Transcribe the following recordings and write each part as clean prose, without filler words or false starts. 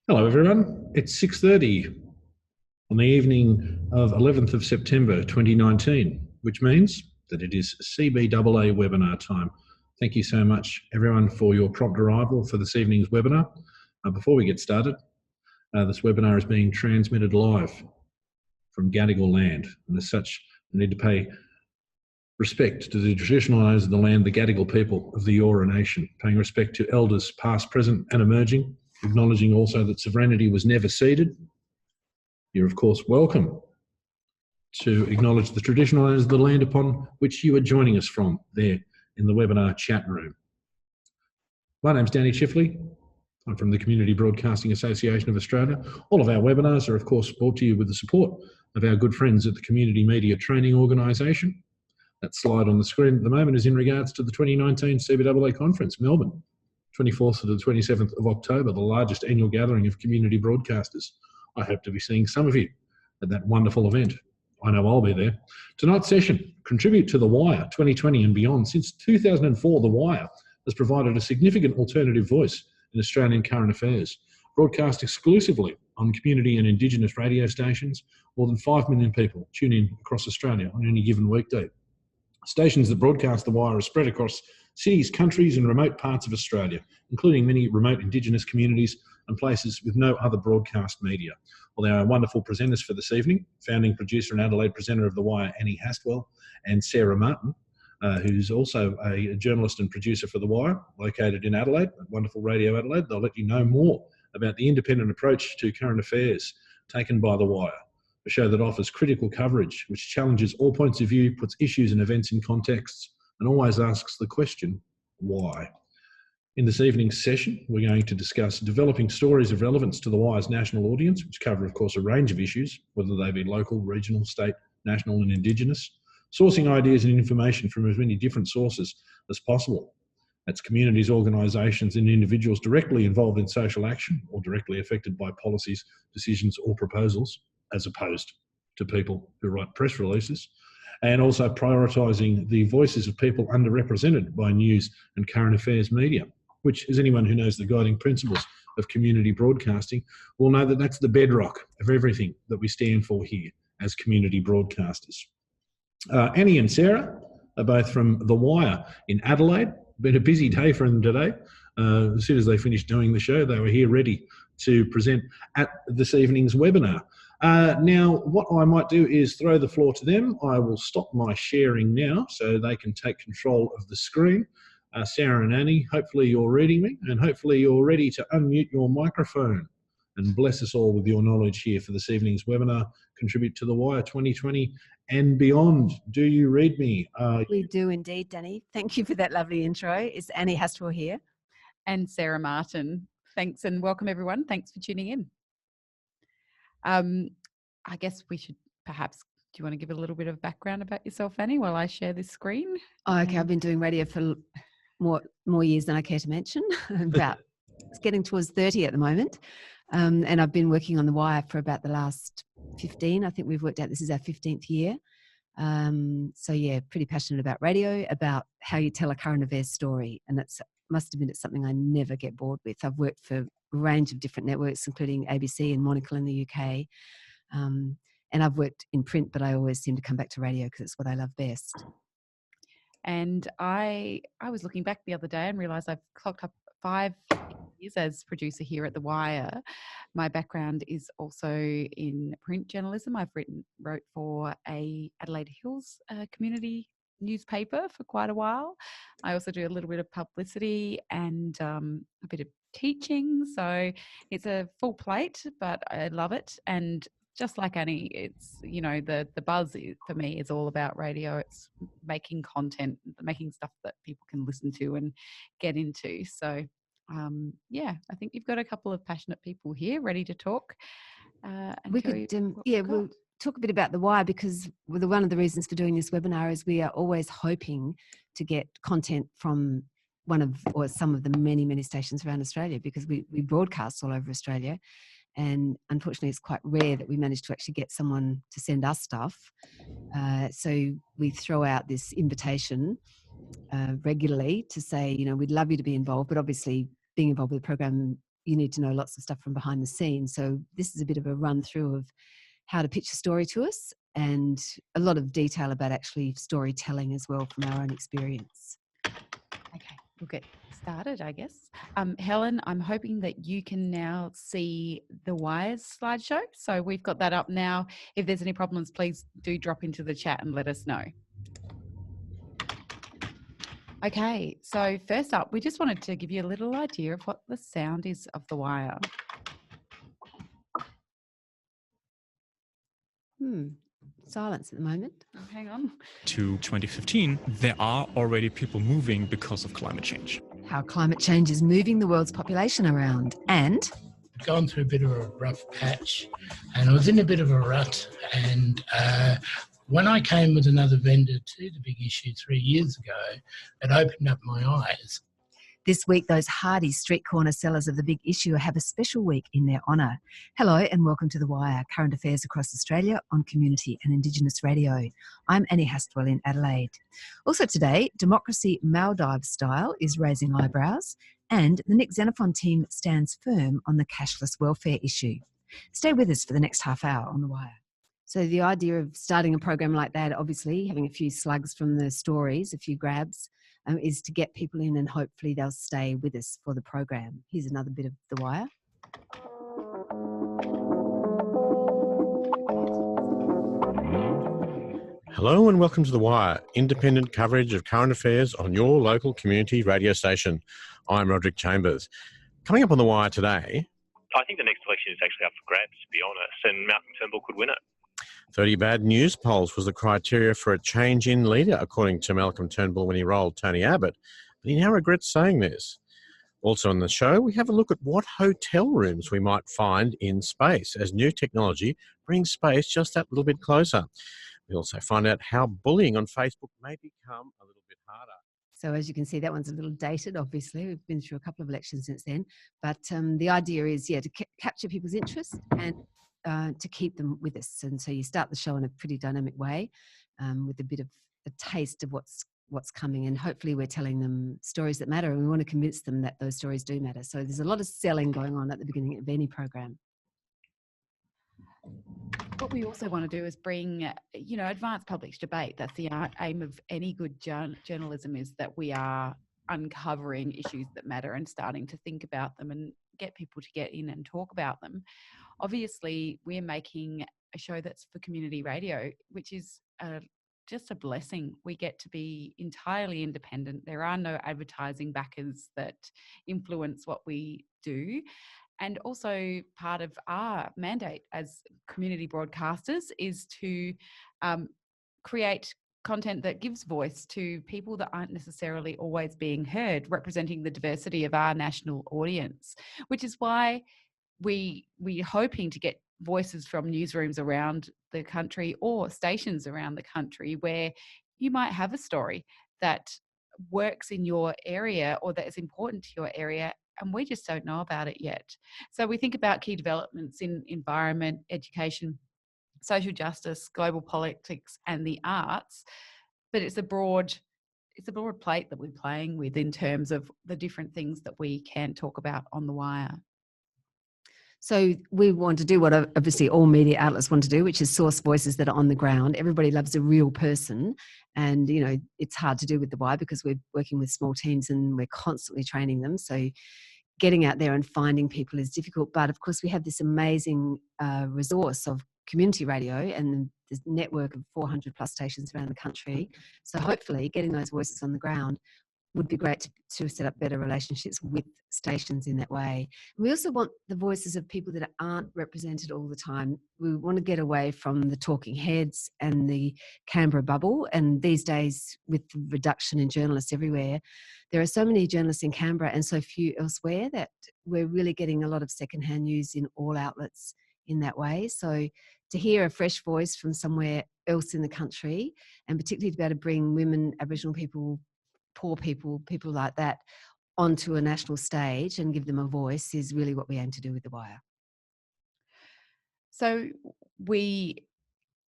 Hello everyone, it's 6:30 on the evening of 11th of September 2019, which means that it is CBAA webinar time. Thank you so much everyone for your prompt arrival for this evening's webinar. Before we get started, this webinar is being transmitted live from Gadigal land, and as such we need to pay respect to the traditional owners of the land, the Gadigal people of the Eora Nation, paying respect to elders past, present and emerging, acknowledging also that sovereignty was never ceded. You're of course welcome to acknowledge the traditional owners of the land upon which you are joining us from there in the webinar chat room. My name's Danny Chifley. I'm from the Community Broadcasting Association of Australia. All of our webinars are of course brought to you with the support of our good friends at the Community Media Training Organisation. That slide on the screen at the moment is in regards to the 2019 CBAA Conference, Melbourne, 24th to the 27th of October, the largest annual gathering of community broadcasters. I hope to be seeing some of you at that wonderful event. I know I'll be there. Tonight's session, Contribute to The Wire 2020 and beyond. Since 2004, The Wire has provided a significant alternative voice in Australian current affairs. Broadcast exclusively on community and Indigenous radio stations, more than 5 million people tune in across Australia on any given weekday. Stations that broadcast The Wire are spread across cities, countries and remote parts of Australia, including many remote Indigenous communities and places with no other broadcast media. Well, there are wonderful presenters for this evening, founding producer and Adelaide presenter of The Wire, Annie Hastwell, and Sarah Martin, who's also a journalist and producer for The Wire, located in Adelaide, at wonderful Radio Adelaide. They'll let you know more about the independent approach to current affairs taken by The Wire, a show that offers critical coverage, which challenges all points of view, puts issues and events in contexts, and always asks the question, why? In this evening's session, we're going to discuss developing stories of relevance to The Wire's national audience, which cover, of course, a range of issues, whether they be local, regional, state, national and Indigenous, sourcing ideas and information from as many different sources as possible. That's communities, organisations and individuals directly involved in social action or directly affected by policies, decisions or proposals, as opposed to people who write press releases, and also prioritising the voices of people underrepresented by news and current affairs media, which, as anyone who knows the guiding principles of community broadcasting will know that that's the bedrock of everything that we stand for here as community broadcasters. Annie and Sarah are both from The Wire in Adelaide. Been a busy day for them today. As soon as they finished doing the show, they were here ready to present at this evening's webinar. Now, what I might do is throw the floor to them. I will stop my sharing now so they can take control of the screen. Sarah and Annie, hopefully you're reading me, and hopefully you're ready to unmute your microphone and bless us all with your knowledge here for this evening's webinar, Contribute to The Wire 2020 and beyond. Do you read me? We do indeed, Danny. Thank you for that lovely intro. It's Annie Hastwell here. And Sarah Martin. Thanks and welcome everyone. Thanks for tuning in. I guess we should perhaps, do you want to give a little bit of background about yourself, Annie, while I share this screen? Oh, okay, I've been doing radio for more years than I care to mention. It's getting towards 30 at the moment. And I've been working on The Wire for about the last 15. I think we've worked out this is our 15th year. So yeah, pretty passionate about radio, about how you tell a current affairs story. And that's must admit it's something I never get bored with. I've worked for a range of different networks, including ABC and Monocle in the UK. And I've worked in print, but I always seem to come back to radio because it's what I love best. And I was looking back the other day and realised I've clocked up 5 years as producer here at The Wire. My background is also in print journalism. I've wrote for a Adelaide Hills community newspaper for quite a while. I also do a little bit of publicity and a bit of teaching. So it's a full plate, but I love it. And just like Annie, it's, you know, the buzz for me is all about radio. It's making content, making stuff that people can listen to and get into. So yeah, I think you've got a couple of passionate people here ready to talk. We'll talk a bit about The Wire, because one of the reasons for doing this webinar is we are always hoping to get content from one of or some of the many stations around Australia, because we broadcast all over Australia, and unfortunately it's quite rare that we manage to actually get someone to send us stuff. So we throw out this invitation regularly to say, you know, we'd love you to be involved, but obviously being involved with the program you need to know lots of stuff from behind the scenes. So this is a bit of a run through of how to pitch a story to us, and a lot of detail about actually storytelling as well from our own experience. Okay, we'll get started, I guess. Helen, I'm hoping that you can now see the Wire's slideshow. So we've got that up now. If there's any problems, please do drop into the chat and let us know. Okay, so first up, we just wanted to give you a little idea of what the sound is of the Wire. Silence at the moment. Oh, hang on. To 2015, there are already people moving because of climate change. How climate change is moving the world's population around, and gone through a bit of a rough patch, and I was in a bit of a rut, and when I came with another vendor to the big issue 3 years ago, it opened up my eyes. this week, those hardy street corner sellers of the big issue have a special week in their honour. Hello and welcome to The Wire, current affairs across Australia on Community and Indigenous Radio. I'm Annie Hastwell in Adelaide. Also today, democracy Maldives style is raising eyebrows, and the Nick Xenophon team stands firm on the cashless welfare issue. Stay with us for the next half hour on The Wire. So the idea of starting a program like that, obviously having a few slugs from the stories, a few grabs, is to get people in and hopefully they'll stay with us for the program. Here's another bit of The Wire. Hello and welcome to The Wire, independent coverage of current affairs on your local community radio station. I'm Roderick Chambers. Coming up on The Wire today... I think the next election is actually up for grabs, to be honest, and Malcolm Turnbull could win it. 30 bad news polls was the criteria for a change in leader, according to Malcolm Turnbull when he rolled Tony Abbott, but he now regrets saying this. Also on the show, we have a look at what hotel rooms we might find in space as new technology brings space just that little bit closer. We also find out how bullying on Facebook may become a little bit harder. So as you can see, that one's a little dated, obviously. We've been through a couple of elections since then. But the idea is, to capture people's interest and to keep them with us. And so you start the show in a pretty dynamic way with a bit of a taste of what's coming. And hopefully we're telling them stories that matter, and we want to convince them that those stories do matter. So there's a lot of selling going on at the beginning of any program. What we also want to do is bring, advanced public debate. That's the aim of any good journalism, is that we are uncovering issues that matter and starting to think about them and get people to get in and talk about them. Obviously, we're making a show that's for community radio, which is just a blessing. We get to be entirely independent. There are no advertising backers that influence what we do. And also part of our mandate as community broadcasters is to create content that gives voice to people that aren't necessarily always being heard, representing the diversity of our national audience, which is why we're hoping to get voices from newsrooms around the country or stations around the country where you might have a story that works in your area or that is important to your area, and we just don't know about it yet. So we think about key developments in environment, education, social justice, global politics, and the arts, but it's a broad plate that we're playing with in terms of the different things that we can talk about on The Wire. So we want to do what obviously all media outlets want to do, which is source voices that are on the ground. Everybody loves a real person. And, it's hard to do with The Wire because we're working with small teams and we're constantly training them. So getting out there and finding people is difficult. But of course, we have this amazing resource of community radio and this network of 400 plus stations around the country. So hopefully getting those voices on the ground would be great to set up better relationships with stations in that way. We also want the voices of people that aren't represented all the time. We want to get away from the talking heads and the Canberra bubble. And these days, with the reduction in journalists everywhere, there are so many journalists in Canberra and so few elsewhere that we're really getting a lot of secondhand news in all outlets in that way. So to hear a fresh voice from somewhere else in the country, and particularly to be able to bring women, Aboriginal people, poor people like that onto a national stage and give them a voice is really what we aim to do with The Wire. So we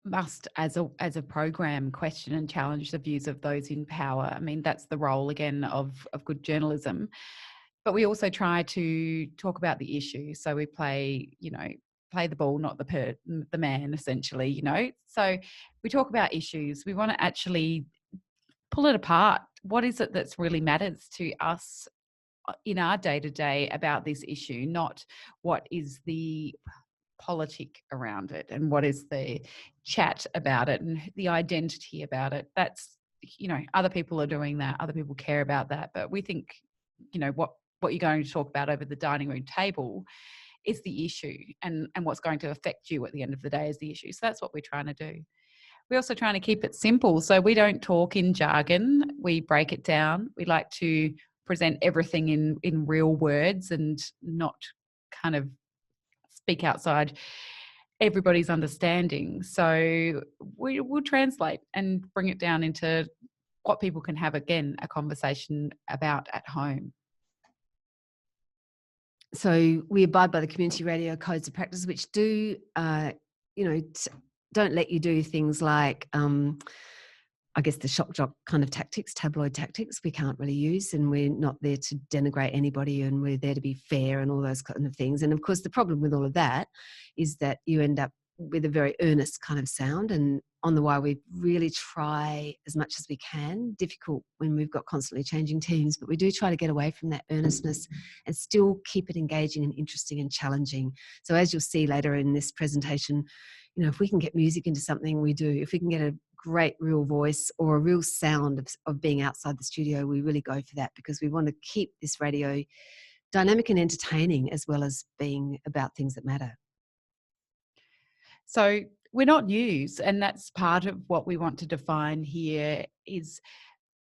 must, as a program, question and challenge the views of those in power. I mean, that's the role, again, of good journalism. But we also try to talk about the issue. So we play the ball, not the man, essentially, So we talk about issues. We want to actually pull it apart. What is it that's really matters to us in our day-to-day about this issue, not what is the politic around it and what is the chat about it and the identity about it. That's, other people are doing that. Other people care about that. But we think, what you're going to talk about over the dining room table is the issue, and what's going to affect you at the end of the day is the issue. So that's what we're trying to do. We're also trying to keep it simple. So we don't talk in jargon. We break it down. We like to present everything in real words and not kind of speak outside everybody's understanding. So we'll translate and bring it down into what people can have, again, a conversation about at home. So we abide by the community radio codes of practice, which do, don't let you do things like, I guess, the shock jock kind of tactics, tabloid tactics we can't really use, and we're not there to denigrate anybody, and we're there to be fair and all those kind of things. And of course, the problem with all of that is that you end up with a very earnest kind of sound. And on the wire, we really try as much as we can, difficult when we've got constantly changing teams, but we do try to get away from that earnestness and still keep it engaging and interesting and challenging. So as you'll see later in this presentation, if we can get music into something, we do. If we can get a great real voice or a real sound of being outside the studio, we really go for that, because we want to keep this radio dynamic and entertaining as well as being about things that matter. So we're not news, and that's part of what we want to define here is,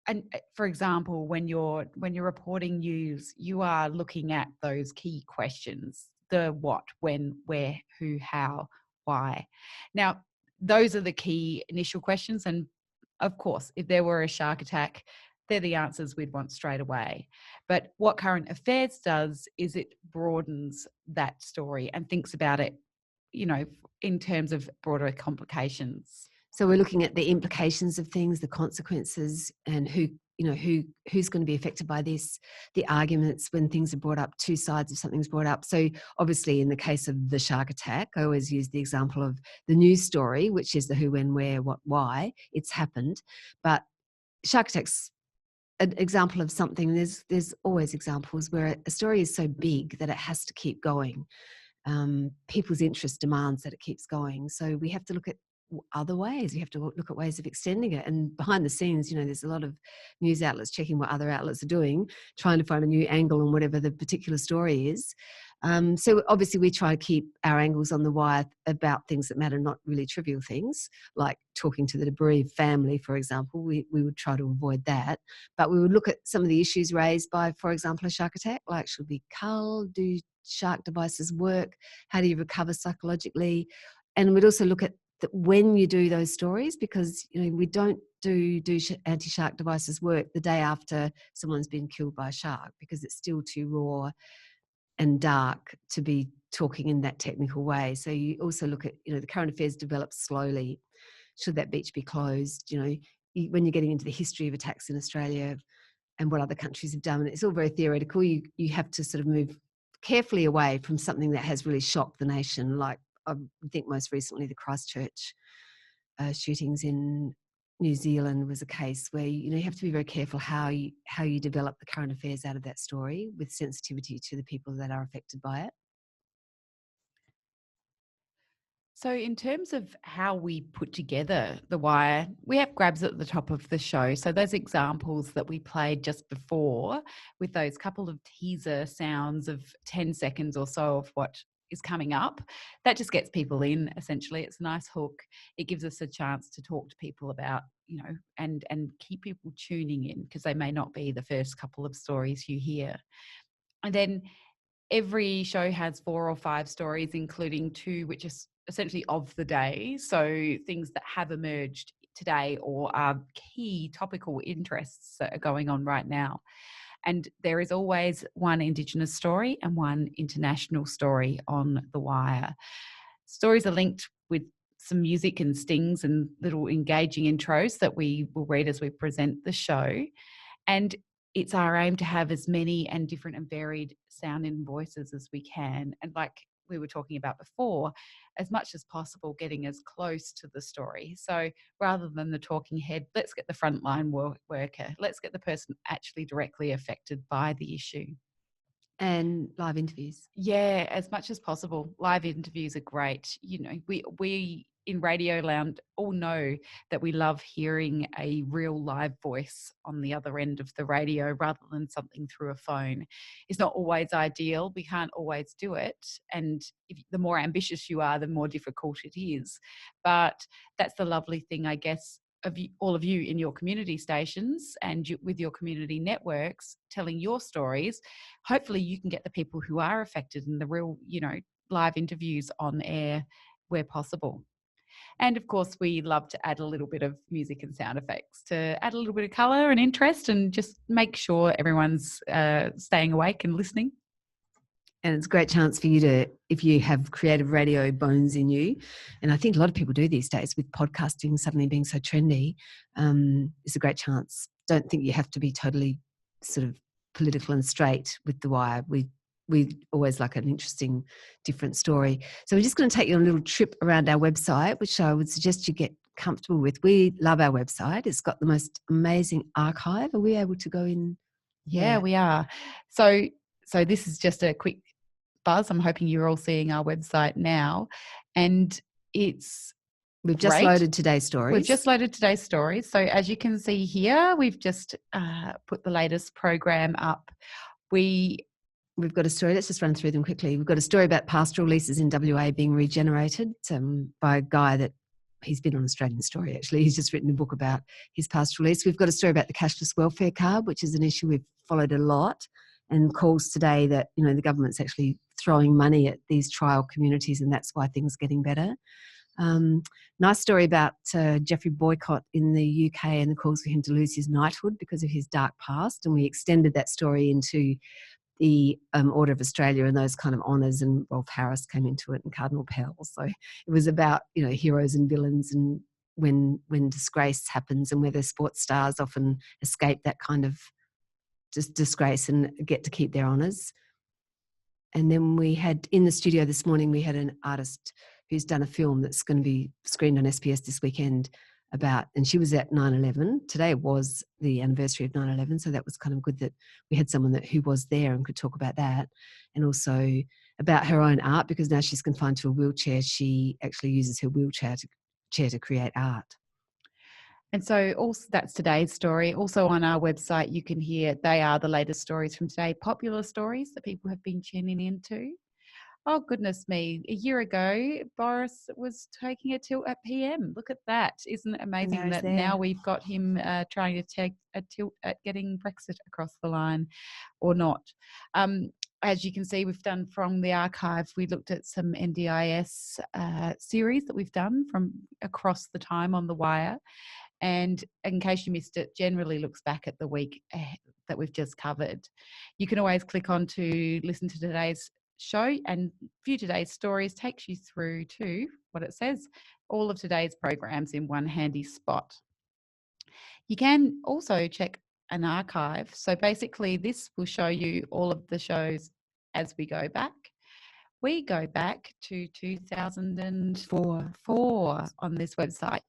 and for example, when you're reporting news, you are looking at those key questions: the what, when, where, who, how, why. Now, those are the key initial questions, and of course, if there were a shark attack, they're the answers we'd want straight away. But what Current Affairs does is it broadens that story and thinks about it, in terms of broader complications. So we're looking at the implications of things, the consequences, and who's going to be affected by this, the arguments when things are brought up, two sides of something's brought up. So obviously in the case of the shark attack, I always use the example of the news story, which is the who, when, where, what, why. It's happened. But shark attacks, an example of something, there's always examples where a story is so big that it has to keep going. People's interest demands that it keeps going. So we have to look at other ways. We have to look at ways of extending it. And behind the scenes, there's a lot of news outlets checking what other outlets are doing, trying to find a new angle on whatever the particular story is. So obviously we try to keep our angles on the wire about things that matter, not really trivial things, like talking to the bereaved family, for example. We would try to avoid that. But we would look at some of the issues raised by, for example, a shark attack, like should we cull, do shark devices work, how do you recover psychologically? And we'd also look at when you do those stories, because we don't do anti-shark devices work the day after someone's been killed by a shark, because it's still too raw and dark to be talking in that technical way. So you also look at, the current affairs develops slowly. Should that beach be closed? When you're getting into the history of attacks in Australia and what other countries have done, it's all very theoretical. You have to sort of move carefully away from something that has really shocked the nation, like I think most recently the Christchurch shootings in New Zealand was a case where you have to be very careful how you develop the current affairs out of that story with sensitivity to the people that are affected by it. So in terms of how we put together the wire, we have grabs at the top of the show. So those examples that we played just before, with those couple of teaser sounds of 10 seconds or so of what is coming up, that just gets people in, essentially. It's a nice hook. It gives us a chance to talk to people about, and keep people tuning in, because they may not be the first couple of stories you hear. And then every show has 4 or 5 stories, including 2 which are essentially of the day. So things that have emerged today or are key topical interests that are going on right now. And there is always one Indigenous story and one international story on the wire. Stories are linked with some music and stings and little engaging intros that we will read as we present the show. And it's our aim to have as many and different and varied sound and voices as we can. And like we were talking about before, as much as possible, getting as close to the story. So rather than the talking head, let's get the frontline worker. Let's get the person actually directly affected by the issue. And live interviews. Yeah, as much as possible. Live interviews are great. You know, we in Radio Lounge all know that we love hearing a real live voice on the other end of the radio rather than something through a phone. It's not always ideal. We can't always do it. And the more ambitious you are, the more difficult it is. But that's the lovely thing, I guess, of all of you in your community stations and with your community networks telling your stories. Hopefully you can get the people who are affected in the real, you know, live interviews on air where possible. And of course, we love to add a little bit of music and sound effects to add a little bit of colour and interest and just make sure everyone's staying awake and listening. And it's a great chance for you to, if you have creative radio bones in you, and I think a lot of people do these days with podcasting suddenly being so trendy, it's a great chance. Don't think you have to be totally sort of political and straight with The Wire. We always like an interesting, different story. So we're just going to take you on a little trip around our website, which I would suggest you get comfortable with. We love our website. It's got the most amazing archive. Are we able to go in? Yeah, we are. So this is just a quick buzz. I'm hoping you're all seeing our website now, and we've just loaded today's stories. We've just loaded today's stories. So as you can see here, we've just put the latest program up. We've got a story. Let's just run through them quickly. We've got a story about pastoral leases in WA being regenerated by a guy that he's been on Australian Story, actually. He's just written a book about his pastoral lease. We've got a story about the cashless welfare card, which is an issue we've followed a lot, and calls today that, you know, the government's actually throwing money at these trial communities, and that's why things are getting better. Nice story about Geoffrey Boycott in the UK and the calls for him to lose his knighthood because of his dark past, and we extended that story into the Order of Australia and those kind of honours, and Rolf Harris came into it and Cardinal Pell. So it was about, you know, heroes and villains and when disgrace happens and whether sports stars often escape that kind of disgrace and get to keep their honours. And then we had, in the studio this morning, we had an artist who's done a film that's going to be screened on SBS this weekend about, and she was at 9/11. Today was the anniversary of 9/11, so that was kind of good that we had someone who was there and could talk about that, and also about her own art, because now she's confined to a wheelchair. She actually uses her wheelchair to create art. And so also that's today's story. Also on our website, you can hear, they are the latest stories from today, popular stories that people have been tuning into. Oh, goodness me. A year ago, Boris was taking a tilt at PM. Look at that. Isn't it amazing that now we've got him trying to take a tilt at getting Brexit across the line or not? As you can see, we've done from the archive, we looked at some NDIS series that we've done from across the time on The Wire. And in case you missed it, generally looks back at the week that we've just covered. You can always click on to listen to today's show, and view today's stories takes you through to what it says, all of today's programs in one handy spot. You can also check an archive. So basically this will show you all of the shows as we go back. We go back to 2004 on this website.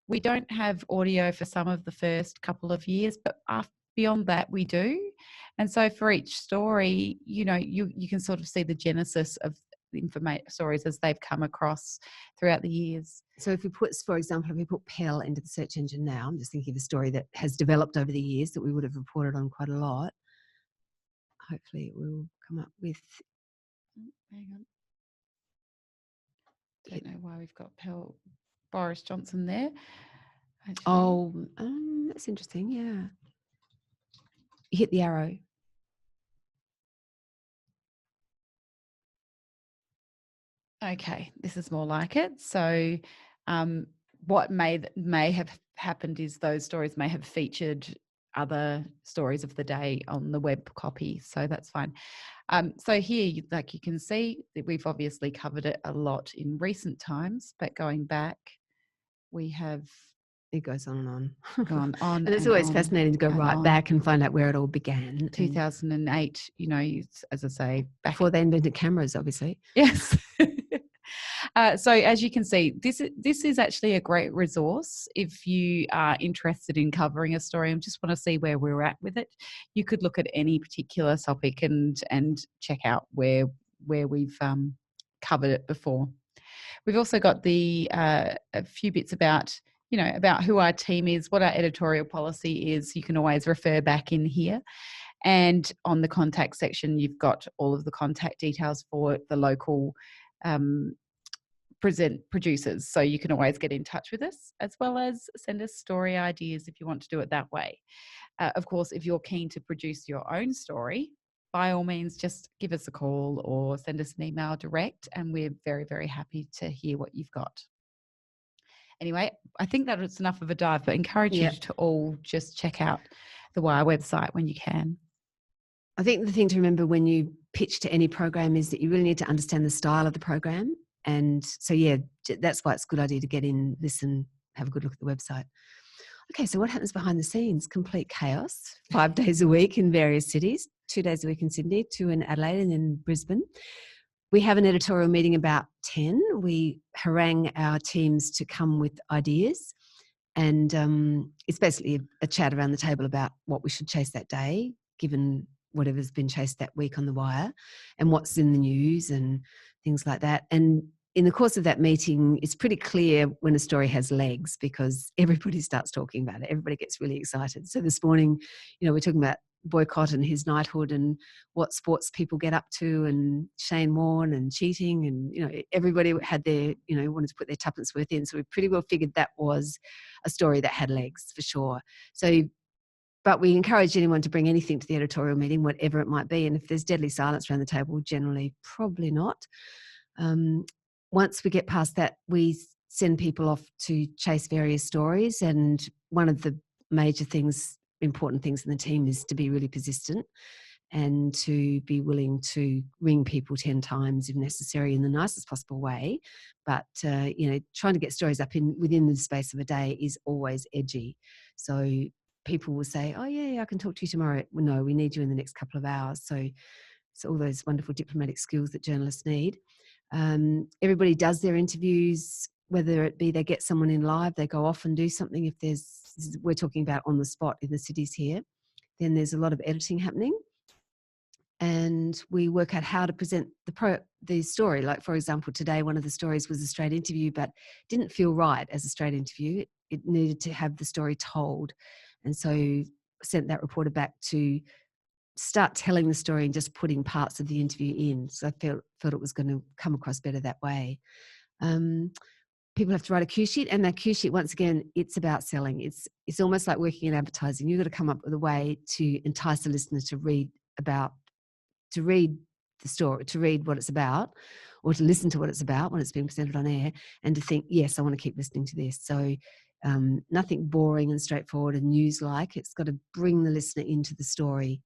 We don't have audio for some of the first couple of years, but beyond that we do. And so for each story, you know, you can sort of see the genesis of the stories as they've come across throughout the years. So if we put, for example, if we put Pell into the search engine now, I'm just thinking of a story that has developed over the years that we would have reported on quite a lot. Hopefully it will come up with... Hang on. Don't know why we've got Pell, Boris Johnson there. Actually. Oh, that's interesting, yeah. You hit the arrow. Okay, this is more like it. So what may have happened is those stories may have featured other stories of the day on the web copy, so that's fine. So here, like you can see, that we've obviously covered it a lot in recent times, but going back, we have... it goes on and on. Gone on And it's always on fascinating to go and right on. back and find out where it all began. And 2008, you know, as I say, back before they invented cameras, obviously. Yes. So as you can see, this is actually a great resource if you are interested in covering a story and just want to see where we're at with it. You could look at any particular topic and check out where we've covered it before. We've also got the a few bits about, you know, about who our team is, what our editorial policy is. You can always refer back in here. And on the contact section, you've got all of the contact details for the local producers. So you can always get in touch with us, as well as send us story ideas if you want to do it that way. Of course, if you're keen to produce your own story, by all means, just give us a call or send us an email direct, and we're very, very happy to hear what you've got. Anyway, I think that it's enough of a dive, but encourage you to all just check out the Wire website when you can. I think the thing to remember when you pitch to any program is that you really need to understand the style of the program. And so, yeah, that's why it's a good idea to get in, listen, have a good look at the website. Okay, so what happens behind the scenes? Complete chaos, 5 days a week in various cities, 2 days a week in Sydney, 2 in Adelaide and in Brisbane. We have an editorial meeting about 10. We harangue our teams to come with ideas. And it's basically a chat around the table about what we should chase that day, given whatever's been chased that week on the Wire, and what's in the news and things like that. And in the course of that meeting, it's pretty clear when a story has legs because everybody starts talking about it. Everybody gets really excited. So this morning, you know, we're talking about boycott and his knighthood and what sports people get up to and Shane Warne and cheating. And, you know, everybody had their, you know, wanted to put their tuppence worth in. So we pretty well figured that was a story that had legs for sure. So, but we encourage anyone to bring anything to the editorial meeting, whatever it might be. And if there's deadly silence around the table, generally probably not. Once we get past that, we send people off to chase various stories. And one of the major things, important things in the team is to be really persistent and to be willing to ring people 10 times if necessary in the nicest possible way. But, you know, trying to get stories up within the space of a day is always edgy. So people will say, oh, yeah, I can talk to you tomorrow. Well, no, we need you in the next couple of hours. So it's all those wonderful diplomatic skills that journalists need. Everybody does their interviews, whether it be they get someone in live, they go off and do something. If we're talking about on the spot in the cities here, then there's a lot of editing happening. And we work out how to present the story. Like, for example, today, one of the stories was a straight interview, but didn't feel right as a straight interview. It needed to have the story told. And so sent that reporter back to start telling the story and just putting parts of the interview in. So I felt it was going to come across better that way. People have to write a cue sheet, and that cue sheet, once again, it's about selling. It's almost like working in advertising. You've got to come up with a way to entice the listener to read the story, to read what it's about, or to listen to what it's about when it's being presented on air, and to think, yes, I want to keep listening to this. So nothing boring and straightforward and news-like. It's got to bring the listener into the story.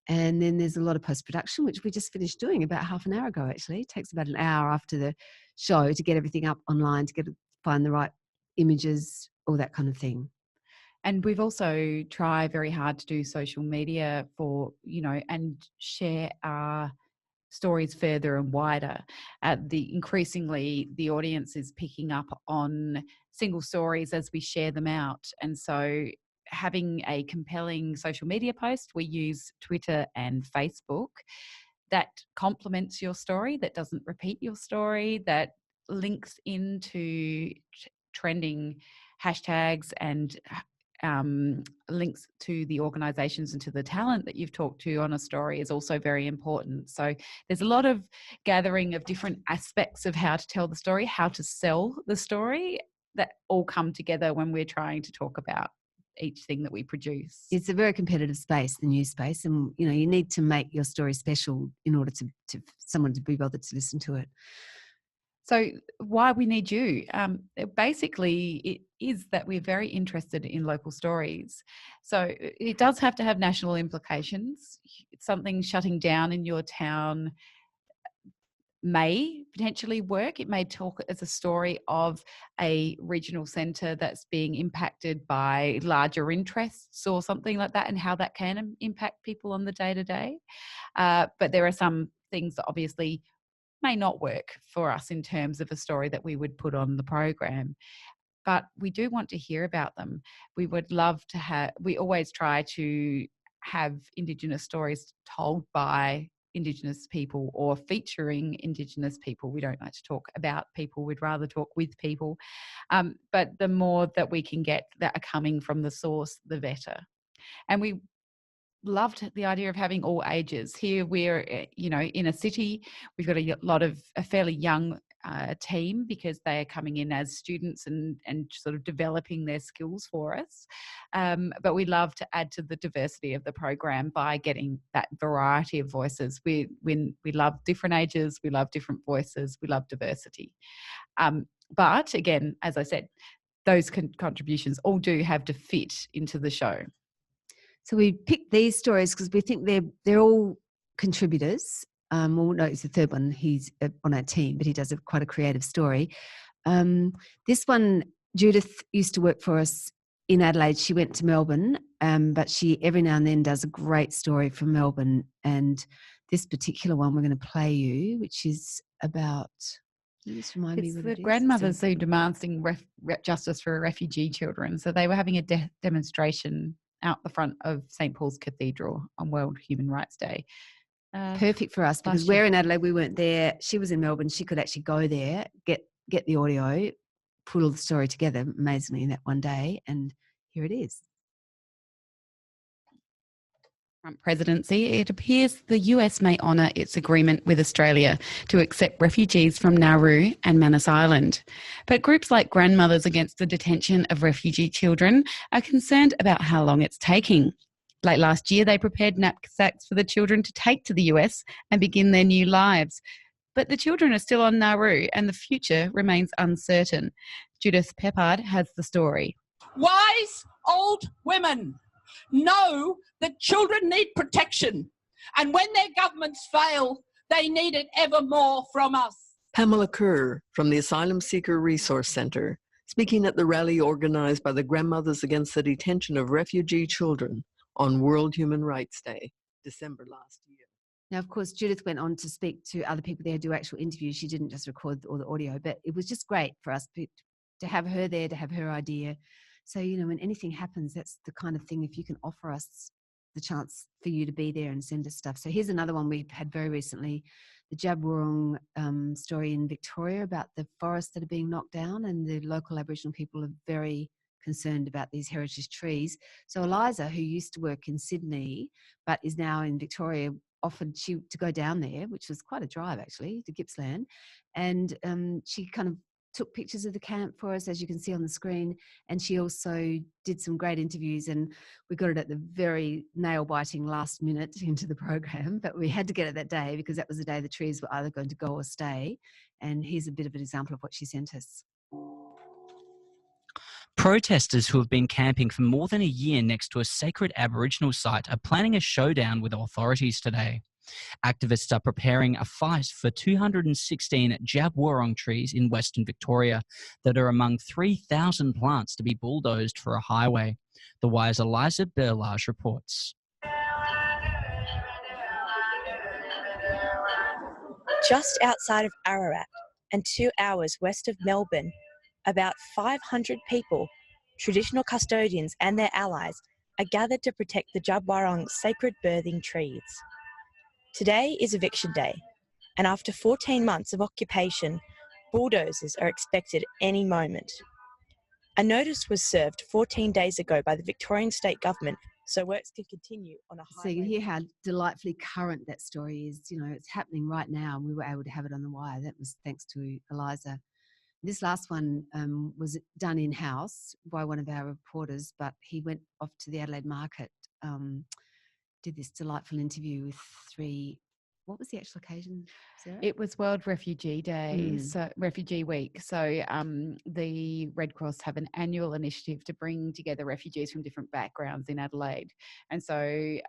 And then there's a lot of post-production, which we just finished doing about half an hour ago, actually. It takes about an hour after the show to get everything up online, to find the right images, all that kind of thing. And we've also tried very hard to do social media for, you know, and share our stories further and wider. Increasingly, the audience is picking up on single stories as we share them out. And so having a compelling social media post, we use Twitter and Facebook that complements your story, that doesn't repeat your story, that links into trending hashtags and links to the organisations and to the talent that you've talked to on a story is also very important. So there's a lot of gathering of different aspects of how to tell the story, how to sell the story, that all come together when we're trying to talk about each thing that we produce. It's a very competitive space, the news space, and you know, you need to make your story special in order to someone to be bothered to listen to it. So why we need you? Basically, it is that we're very interested in local stories. So it does have to have national implications. Something shutting down in your town may potentially work. It may talk as a story of a regional centre that's being impacted by larger interests or something like that, and how that can impact people on the day-to-day. But there are some things that obviously may not work for us in terms of a story that we would put on the program. But we do want to hear about them. We would love to have, we always try to have Indigenous stories told by Indigenous people or featuring Indigenous people. We don't like to talk about people, we'd rather talk with people. But the more that we can get that are coming from the source, the better. And we loved the idea of having all ages. Here we're, in a city, we've got a fairly young team, because they are coming in as students and sort of developing their skills for us. But we love to add to the diversity of the program by getting that variety of voices. We love different ages, we love different voices, we love diversity. But again, as I said, those contributions all do have to fit into the show. So we picked these stories because we think they're all contributors. Well, no, it's the third one. He's on our team, but he does quite a creative story. This one, Judith used to work for us in Adelaide. She went to Melbourne, but she every now and then does a great story from Melbourne. And this particular one we're going to play you, which is about... Just remind me what the it is. grandmothers who demanding justice for refugee children. So they were having a demonstration out the front of St. Paul's Cathedral on World Human Rights Day. Perfect for us, because we're in Adelaide, we weren't there. She was in Melbourne. She could actually go there, get the audio, put all the story together amazingly in that one day, and here it is. Trump presidency, it appears the US may honour its agreement with Australia to accept refugees from Nauru and Manus Island. But groups like Grandmothers Against the Detention of Refugee Children are concerned about how long it's taking. Late last year, they prepared knapsacks for the children to take to the US and begin their new lives. But the children are still on Nauru and the future remains uncertain. Judith Peppard has the story. Wise old women know that children need protection, and when their governments fail, they need it ever more from us. Pamela Kerr from the Asylum Seeker Resource Centre, speaking at the rally organised by the Grandmothers Against the Detention of Refugee Children on World Human Rights Day, December last year. Now, of course, Judith went on to speak to other people there, do actual interviews. She didn't just record all the audio, but it was just great for us to have her there, to have her idea. So, when anything happens, that's the kind of thing, if you can offer us the chance for you to be there and send us stuff. So here's another one we've had very recently, the Djab Wurrung story in Victoria about the forests that are being knocked down, and the local Aboriginal people are very concerned about these heritage trees. So Eliza, who used to work in Sydney but is now in Victoria, offered to go down there, which was quite a drive actually, to Gippsland, and she kind of took pictures of the camp for us, as you can see on the screen, and she also did some great interviews, and we got it at the very nail-biting last minute into the program, but we had to get it that day because that was the day the trees were either going to go or stay. And here's a bit of an example of what she sent us. Protesters who have been camping for more than a year next to a sacred Aboriginal site are planning a showdown with authorities today. Activists are preparing a fight for 216 Djab Wurrung trees in Western Victoria that are among 3,000 plants to be bulldozed for a highway. The Wire's Eliza Berlage reports. Just outside of Ararat and 2 hours west of Melbourne, about 500 people, traditional custodians and their allies, are gathered to protect the Djab Wurrung sacred birthing trees. Today is eviction day, and after 14 months of occupation, bulldozers are expected any moment. A notice was served 14 days ago by the Victorian State Government so works can continue on a highway. So you can hear how delightfully current that story is. It's happening right now, and we were able to have it on the wire. That was thanks to Eliza. This last one was done in-house by one of our reporters, but he went off to the Adelaide market, did this delightful interview with 3 what was the actual occasion, Sarah? It was World Refugee Day, so Refugee Week. So the Red Cross have an annual initiative to bring together refugees from different backgrounds in Adelaide. And so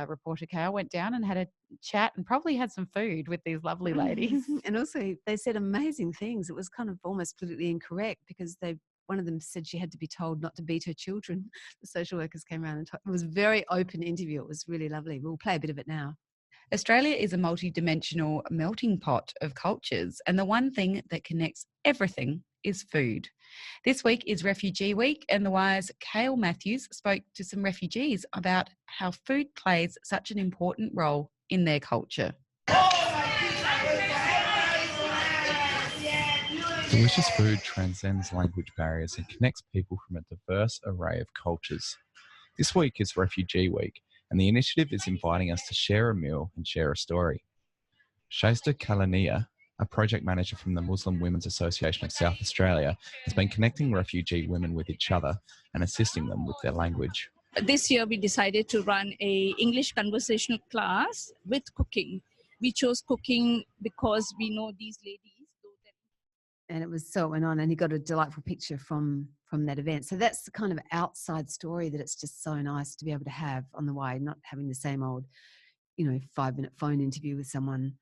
reporter Kale went down and had a chat and probably had some food with these lovely ladies. And also they said amazing things. It was kind of almost politically incorrect because one of them said she had to be told not to beat her children. The social workers came around and it was a very open interview. It was really lovely. We'll play a bit of it now. Australia is a multidimensional melting pot of cultures, and the one thing that connects everything is food. This week is Refugee Week, and The Wire's Kale Matthews spoke to some refugees about how food plays such an important role in their culture. Delicious food transcends language barriers and connects people from a diverse array of cultures. This week is Refugee Week, and the initiative is inviting us to share a meal and share a story. Shaista Kalania, a project manager from the Muslim Women's Association of South Australia, has been connecting refugee women with each other and assisting them with their language. This year we decided to run an English conversational class with cooking. We chose cooking because we know these ladies. And it was so it went on, and he got a delightful picture from that event. So that's the kind of outside story that it's just so nice to be able to have on the Wire, not having the same old, 5-minute phone interview with someone.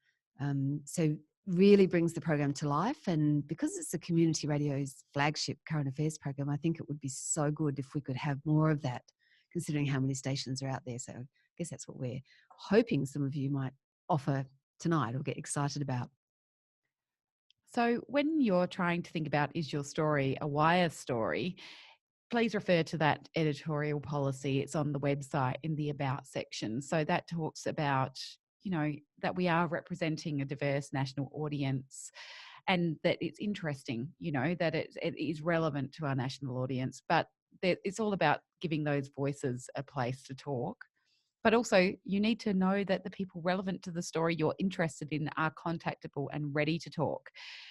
So really brings the program to life. And because it's the community radio's flagship current affairs program, I think it would be so good if we could have more of that, considering how many stations are out there. So I guess that's what we're hoping some of you might offer tonight or get excited about. So when you're trying to think about, is your story a Wire story, please refer to that editorial policy. It's on the website in the About section. So that talks about, that we are representing a diverse national audience and that it's interesting, that it is relevant to our national audience. But it's all about giving those voices a place to talk. But also, you need to know that the people relevant to the story you're interested in are contactable and ready to talk.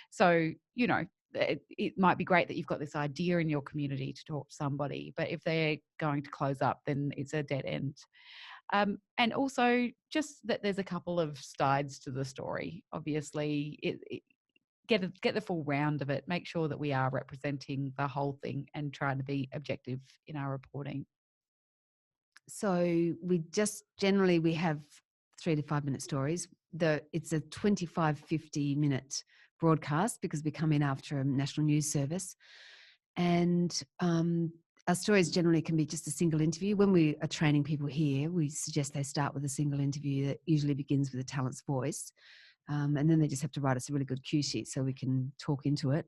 So, it might be great that you've got this idea in your community to talk to somebody, but if they're going to close up, then it's a dead end. And also, just that there's a couple of sides to the story. Obviously, get the full round of it. Make sure that we are representing the whole thing and trying to be objective in our reporting. So we have 3 to 5 minute stories. It's a 25-50 minute broadcast because we come in after a national news service. And our stories generally can be just a single interview. When we are training people here, we suggest they start with a single interview that usually begins with a talent's voice. And then they just have to write us a really good cue sheet so we can talk into it.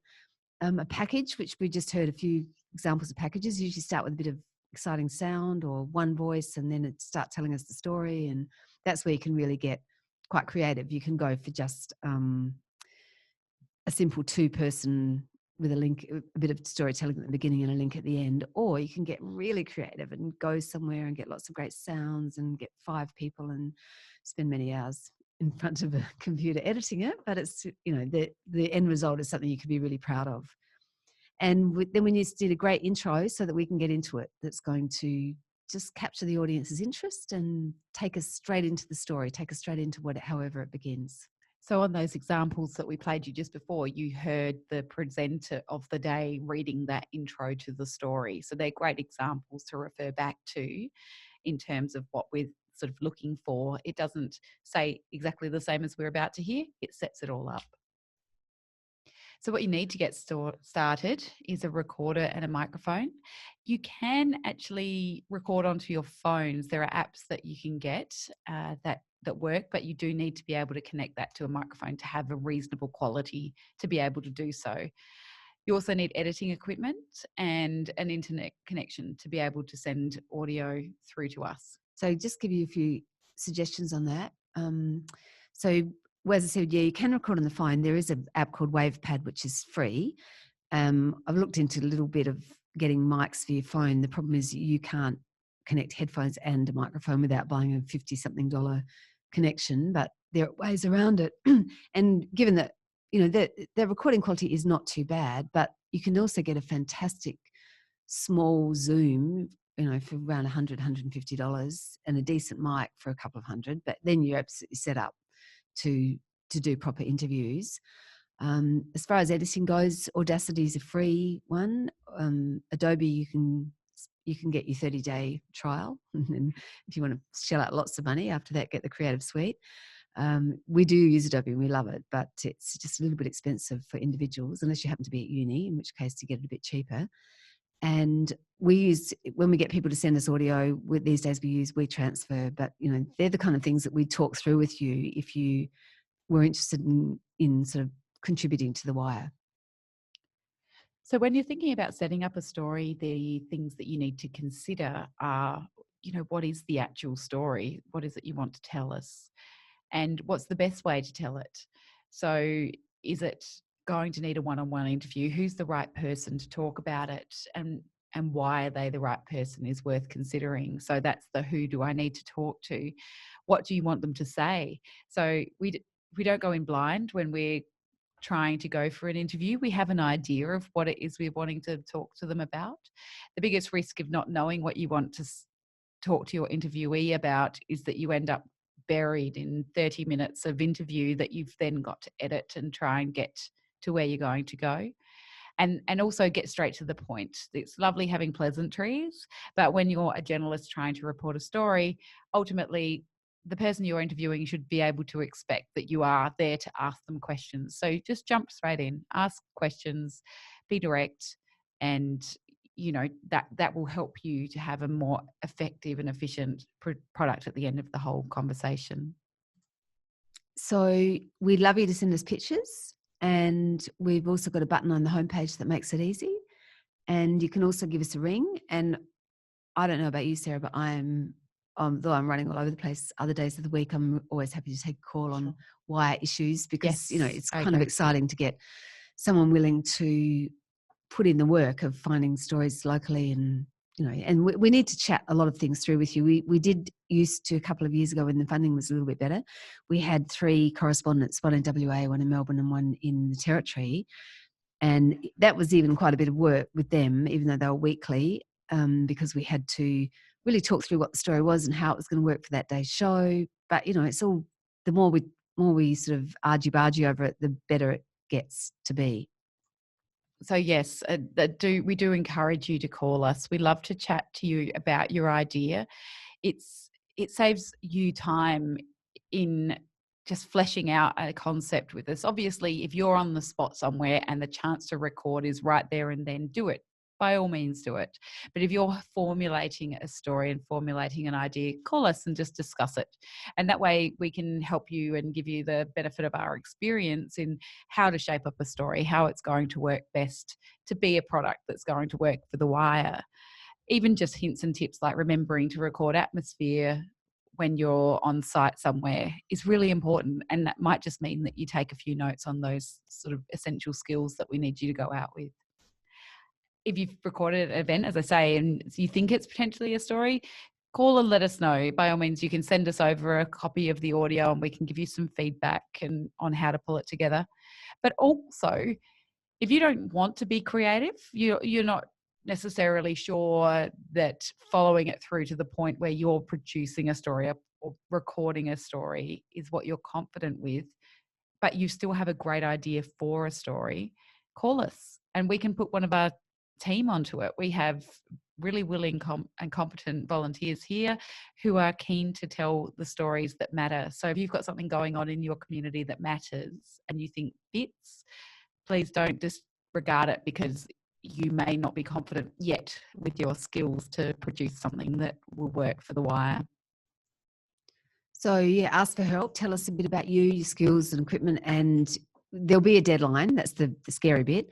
A package, which we just heard a few examples of packages, usually start with a bit of exciting sound or one voice, and then it start telling us the story. And that's where you can really get quite creative. You can go for just a simple 2-person with a link, a bit of storytelling at the beginning and a link at the end, or you can get really creative and go somewhere and get lots of great sounds and get 5 people and spend many hours in front of a computer editing it. But it's, the end result is something you can be really proud of. And then we need to do a great intro so that we can get into it. That's going to just capture the audience's interest and take us straight into the story, take us straight into however it begins. So on those examples that we played you just before, you heard the presenter of the day reading that intro to the story. So they're great examples to refer back to in terms of what we're sort of looking for. It doesn't say exactly the same as we're about to hear. It sets it all up. So what you need to get started is a recorder and a microphone. You can actually record onto your phones. There are apps that you can get that work, but you do need to be able to connect that to a microphone to have a reasonable quality to be able to do so. You also need editing equipment and an internet connection to be able to send audio through to us. So just give you a few suggestions on that. Well, as I said, you can record on the phone. There is an app called WavePad, which is free. I've looked into a little bit of getting mics for your phone. The problem is you can't connect headphones and a microphone without buying a $50-something connection, but there are ways around it. And given that, the recording quality is not too bad, but you can also get a fantastic small Zoom, for around $100, $150 and a decent mic for a couple of $100, but then you're absolutely set up to do proper interviews. As far as editing goes, Audacity is a free one. Adobe, you can get your 30-day trial, and then if you want to shell out lots of money after that, get the Creative Suite. We do use Adobe and we love it, but it's just a little bit expensive for individuals unless you happen to be at uni, in which case you get it a bit cheaper. And we use, when we get people to send us audio, these days we use WeTransfer, but they're the kind of things that we talk through with you if you were interested in sort of contributing to The Wire. So when you're thinking about setting up a story, the things that you need to consider are, what is the actual story? What is it you want to tell us? And what's the best way to tell it? So is it going to need a one-on-one interview? Who's the right person to talk about it? And why are they the right person is worth considering. So that's the who do I need to talk to? What do you want them to say? So we don't go in blind when we're trying to go for an interview. We have an idea of what it is we're wanting to talk to them about. The biggest risk of not knowing what you want to talk to your interviewee about is that you end up buried in 30 minutes of interview that you've then got to edit and try and get to where you're going to go. And also get straight to the point. It's lovely having pleasantries, but when you're a journalist trying to report a story, ultimately the person you're interviewing should be able to expect that you are there to ask them questions. So just jump straight in, ask questions, be direct, and that will help you to have a more effective and efficient product at the end of the whole conversation. So we'd love you to send us pictures, and we've also got a button on the homepage that makes it easy. And you can also give us a ring. And I don't know about you, Sarah, but though I'm running all over the place other days of the week, I'm always happy to take a call on wire issues because, it's kind of exciting to get someone willing to put in the work of finding stories locally. And, and we need to chat a lot of things through with you. We did used to, a couple of years ago when the funding was a little bit better, we had 3 correspondents, one in WA, one in Melbourne and one in the Territory. And that was even quite a bit of work with them, even though they were weekly, because we had to really talk through what the story was and how it was going to work for that day's show. But, it's all, the more we sort of argy-bargy over it, the better it gets to be. So yes, we do encourage you to call us. We love to chat to you about your idea. It saves you time in just fleshing out a concept with us. Obviously, if you're on the spot somewhere and the chance to record is right there and then, do it. By all means, do it. But if you're formulating a story and formulating an idea, call us and just discuss it. And that way we can help you and give you the benefit of our experience in how to shape up a story, how it's going to work best to be a product that's going to work for The Wire. Even just hints and tips like remembering to record atmosphere when you're on site somewhere is really important. And that might just mean that you take a few notes on those sort of essential skills that we need you to go out with. If you've recorded an event, as I say, and you think it's potentially a story, call and let us know. By all means, you can send us over a copy of the audio and we can give you some feedback on how to pull it together. But also, if you don't want to be creative, you're not necessarily sure that following it through to the point where you're producing a story or recording a story is what you're confident with, but you still have a great idea for a story, call us and we can put one of our team onto it. We have really willing and competent volunteers here who are keen to tell the stories that matter. So if you've got something going on in your community that matters and you think fits, please don't disregard it because you may not be confident yet with your skills to produce something that will work for The Wire. So ask for help. Tell us a bit about you, your skills and equipment, and there'll be a deadline. That's the scary bit.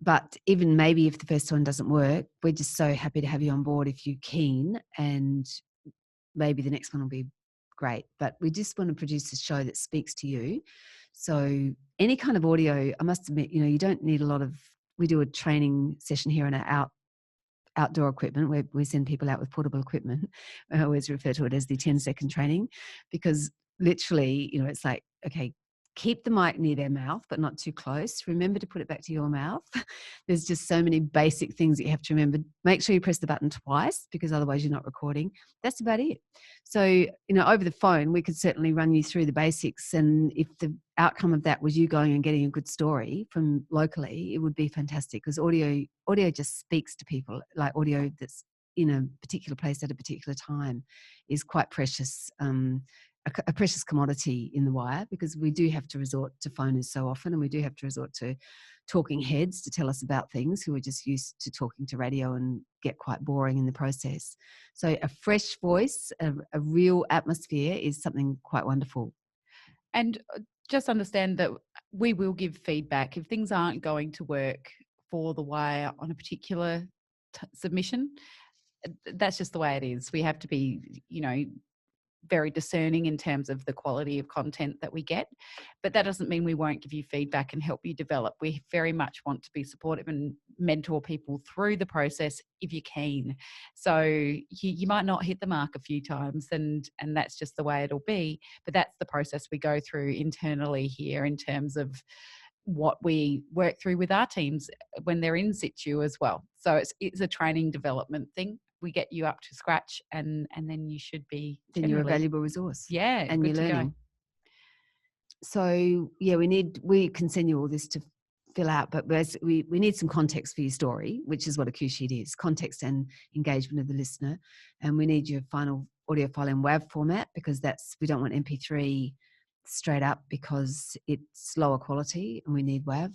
But even maybe if the first one doesn't work, we're just so happy to have you on board if you're keen, and maybe the next one will be great. But we just want to produce a show that speaks to you. So any kind of audio, I must admit, you don't need a lot of, we do a training session here on our outdoor equipment where we send people out with portable equipment. I always refer to it as the 10-second training because literally, it's like, okay, keep the mic near their mouth, but not too close. Remember to put it back to your mouth. There's just so many basic things that you have to remember. Make sure you press the button twice, because otherwise you're not recording. That's about it. So, over the phone, we could certainly run you through the basics. And if the outcome of that was you going and getting a good story from locally, it would be fantastic, because audio just speaks to people. Like audio that's in a particular place at a particular time is quite precious. A precious commodity in the wire, because we do have to resort to phoners so often, and we do have to resort to talking heads to tell us about things who are just used to talking to radio and get quite boring in the process. So a fresh voice, a real atmosphere is something quite wonderful. And just understand that we will give feedback if things aren't going to work for the wire on a particular submission. That's just the way it is. We have to be, very discerning in terms of the quality of content that we get, but that doesn't mean we won't give you feedback and help you develop. We very much want to be supportive and mentor people through the process if you're keen. So you might not hit the mark a few times, and that's just the way it'll be, but that's the process we go through internally here in terms of what we work through with our teams when they're in situ as well. So it's a training development thing. We get you up to scratch, and then you should be. Then you're a valuable resource. Yeah, and you're learning. So yeah, we can send you all this to fill out, but we need some context for your story, which is what a cue sheet is: context and engagement of the listener. And we need your final audio file in WAV format, because we don't want MP3 straight up, because it's lower quality, and we need WAV.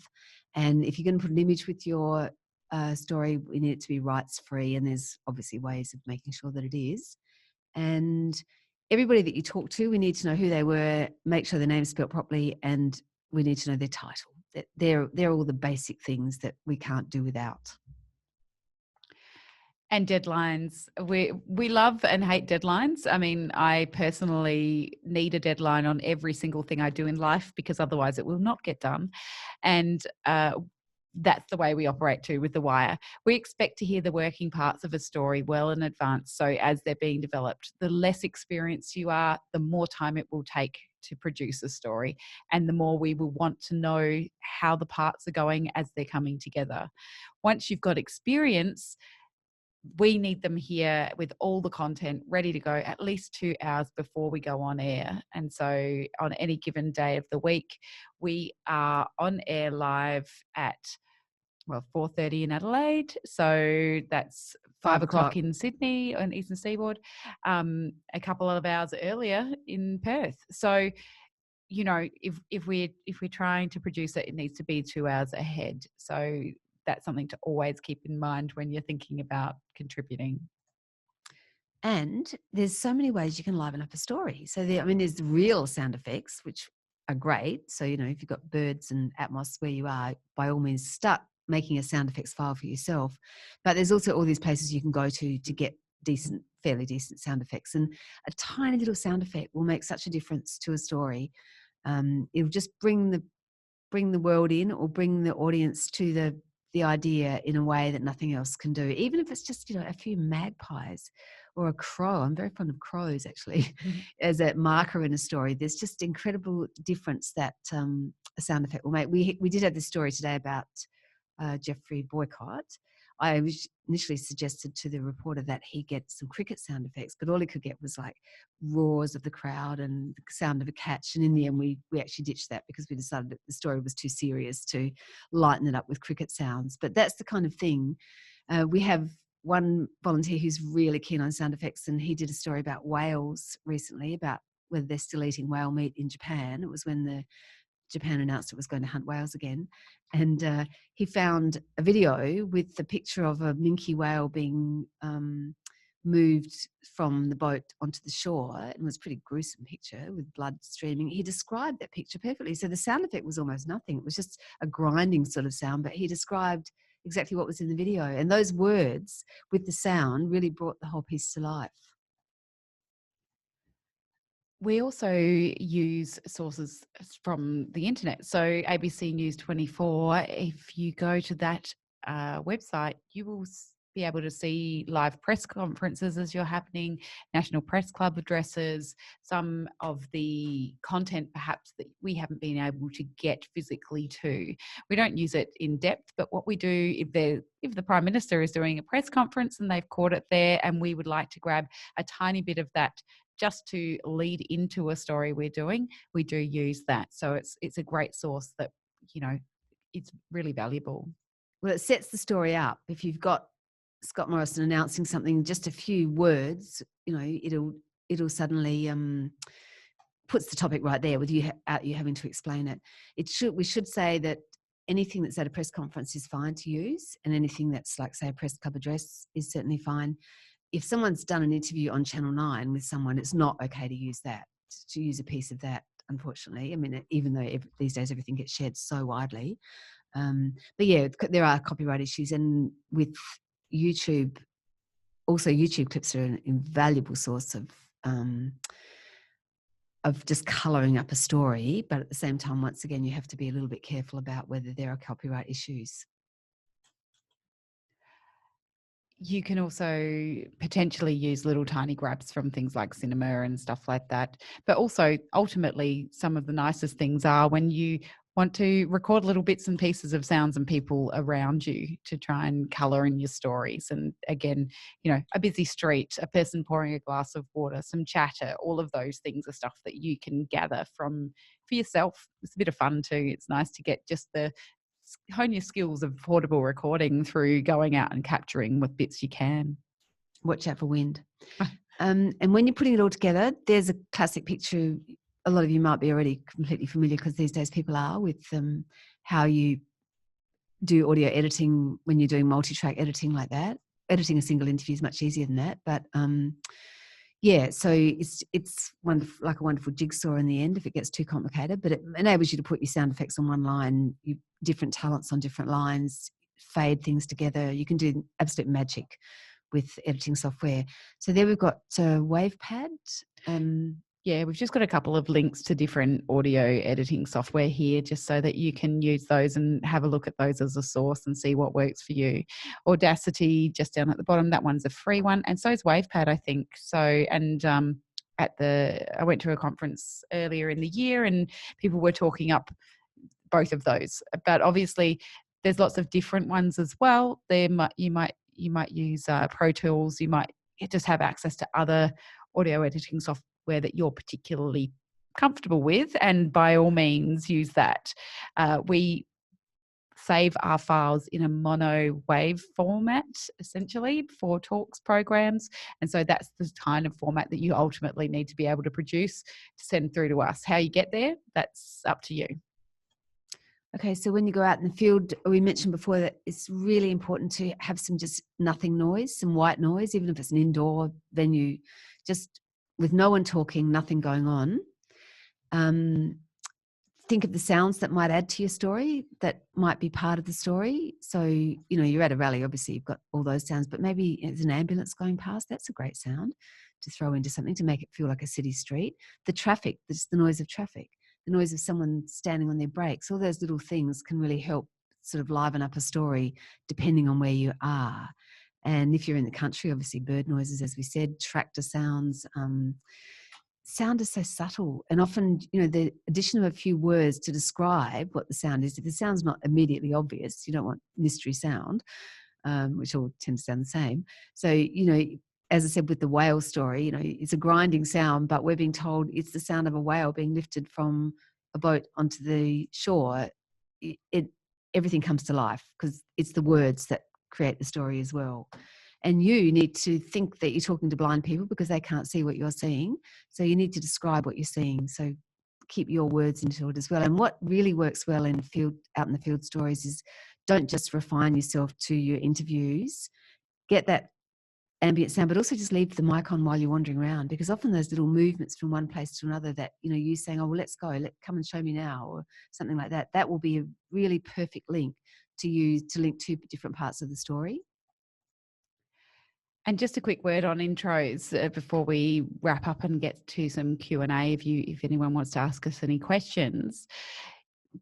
And if you're going to put an image with your story, we need it to be rights free, and there's obviously ways of making sure that it is. And everybody that you talk to, we need to know who they were, make sure their name's spelled properly, and we need to know their title. They're all the basic things that we can't do without. And deadlines. We love and hate deadlines. I mean, I personally need a deadline on every single thing I do in life, because otherwise it will not get done. And that's the way we operate too with The Wire. We expect to hear the working parts of a story well in advance. So as they're being developed, the less experienced you are, the more time it will take to produce a story, and the more we will want to know how the parts are going as they're coming together. Once you've got experience, we need them here with all the content ready to go at least 2 hours before we go on air. And so on any given day of the week, we are on air live at 4:30 in Adelaide. So that's 5 o'clock in Sydney on Eastern Seaboard, a couple of hours earlier in Perth. So, if we're trying to produce it, it needs to be 2 hours ahead. So that's something to always keep in mind when you're thinking about contributing. And there's so many ways you can liven up a story. So there's real sound effects, which are great. So, if you've got birds and Atmos where you are, by all means, start making a sound effects file for yourself. But there's also all these places you can go to get fairly decent sound effects. And a tiny little sound effect will make such a difference to a story. It'll just bring the world in, or bring the audience to the idea in a way that nothing else can do. Even if it's just, a few magpies or a crow. I'm very fond of crows, actually, as a marker in a story. There's just incredible difference that a sound effect will make. We did have this story today about Jeffrey Boycott. I initially suggested to the reporter that he get some cricket sound effects, but all he could get was like roars of the crowd and the sound of a catch. And in the end, we actually ditched that, because we decided that the story was too serious to lighten it up with cricket sounds. But that's the kind of thing. We have one volunteer who's really keen on sound effects, and he did a story about whales recently, about whether they're still eating whale meat in Japan. It was when Japan announced it was going to hunt whales again. And he found a video with the picture of a minke whale being moved from the boat onto the shore. It was a pretty gruesome picture with blood streaming. He described that picture perfectly. So the sound effect was almost nothing. It was just a grinding sort of sound, but he described exactly what was in the video. And those words with the sound really brought the whole piece to life. We also use sources from the internet. So ABC News 24, if you go to that website, you will be able to see live press conferences as you're happening, National Press Club addresses, some of the content perhaps that we haven't been able to get physically to. We don't use it in depth, but what we do, if the Prime Minister is doing a press conference and they've caught it there and we would like to grab a tiny bit of that just to lead into a story we're doing, we do use that. So it's a great source that, it's really valuable. Well, it sets the story up. If you've got Scott Morrison announcing something, just a few words, it'll suddenly puts the topic right there with you having to explain it. We should say that anything that's at a press conference is fine to use, and anything that's like, say, a press club address is certainly fine. If someone's done an interview on Channel 9 with someone, it's not okay to use a piece of that, unfortunately. I mean, even though these days everything gets shared so widely. But yeah, there are copyright issues, and with YouTube, also YouTube clips are an invaluable source of just colouring up a story. But at the same time, once again, you have to be a little bit careful about whether there are copyright issues. You can also potentially use little tiny grabs from things like cinema and stuff like that. But also, ultimately, some of the nicest things are when you want to record little bits and pieces of sounds and people around you to try and colour in your stories. And again, a busy street, a person pouring a glass of water, some chatter, all of those things are stuff that you can gather for yourself. It's a bit of fun too. It's nice to get just hone your skills of portable recording through going out and capturing what bits you can. Watch out for wind. And when you're putting it all together, there's a classic picture. A lot of you might be already completely familiar, because these days people are, with how you do audio editing when you're doing multi-track editing like that. Editing a single interview is much easier than that. But so it's wonderful, like a wonderful jigsaw in the end if it gets too complicated, but it enables you to put your sound effects on one line, different talents on different lines, fade things together. You can do absolute magic with editing software. So there we've got WavePad. We've just got a couple of links to different audio editing software here, just so that you can use those and have a look at those as a source and see what works for you. Audacity, just down at the bottom, that one's a free one, and so is WavePad, I think. So, and I went to a conference earlier in the year, and people were talking up both of those. But obviously, there's lots of different ones as well. You might use Pro Tools. You might just have access to other audio editing software that you're particularly comfortable with, and by all means use that. We save our files in a mono wave format, essentially, for talks programs, and so that's the kind of format that you ultimately need to be able to produce to send through to us. How you get there, that's up to you. Okay, so when you go out in the field, we mentioned before that it's really important to have some just nothing noise, some white noise, even if it's an indoor venue, just with no one talking, nothing going on. Think of the sounds that might add to your story, that might be part of the story. So, you're at a rally, obviously you've got all those sounds, but maybe there's an ambulance going past. That's a great sound to throw into something to make it feel like a city street. The traffic, just the noise of traffic, the noise of someone standing on their brakes, all those little things can really help sort of liven up a story depending on where you are. And if you're in the country, obviously bird noises, as we said, tractor sounds. Sound is so subtle, and often, the addition of a few words to describe what the sound is, if the sound's not immediately obvious, you don't want mystery sound, which all tend to sound the same. So, as I said with the whale story, it's a grinding sound, but we're being told it's the sound of a whale being lifted from a boat onto the shore. Everything comes to life because it's the words that create the story as well. And you need to think that you're talking to blind people because they can't see what you're seeing. So you need to describe what you're seeing. So keep your words into it as well. And what really works well out in the field stories is, don't just refine yourself to your interviews. Get that ambient sound, but also just leave the mic on while you're wandering around, because often those little movements from one place to another that, you saying, oh, well, let's go, come and show me now, or something like that, that will be a really perfect link to use to link two different parts of the story. And just a quick word on intros before we wrap up and get to some Q&A if anyone wants to ask us any questions.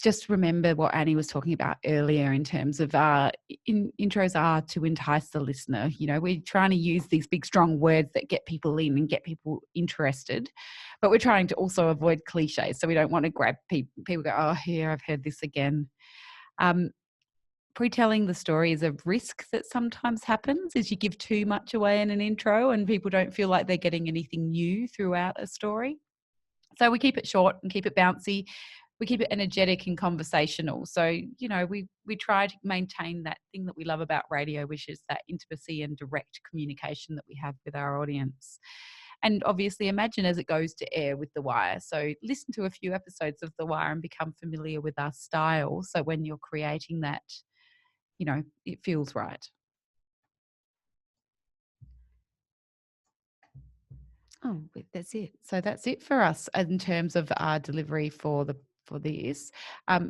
just remember what Annie was talking about earlier in terms of intros are to entice the listener. You know, we're trying to use these big, strong words that get people in and get people interested, but we're trying to also avoid cliches. So we don't want to grab people go, oh, here, I've heard this again. Pre-telling the story is a risk that sometimes happens is you give too much away in an intro and people don't feel like they're getting anything new throughout a story. So we keep it short and keep it bouncy. We keep it energetic and conversational. So, you know, we try to maintain that thing that we love about radio, which is that intimacy and direct communication that we have with our audience. And obviously imagine as it goes to air with The Wire. So listen to a few episodes of The Wire and become familiar with our style. So when you're creating that, you know, it feels right. Oh, that's it. So that's it for us in terms of our delivery for this.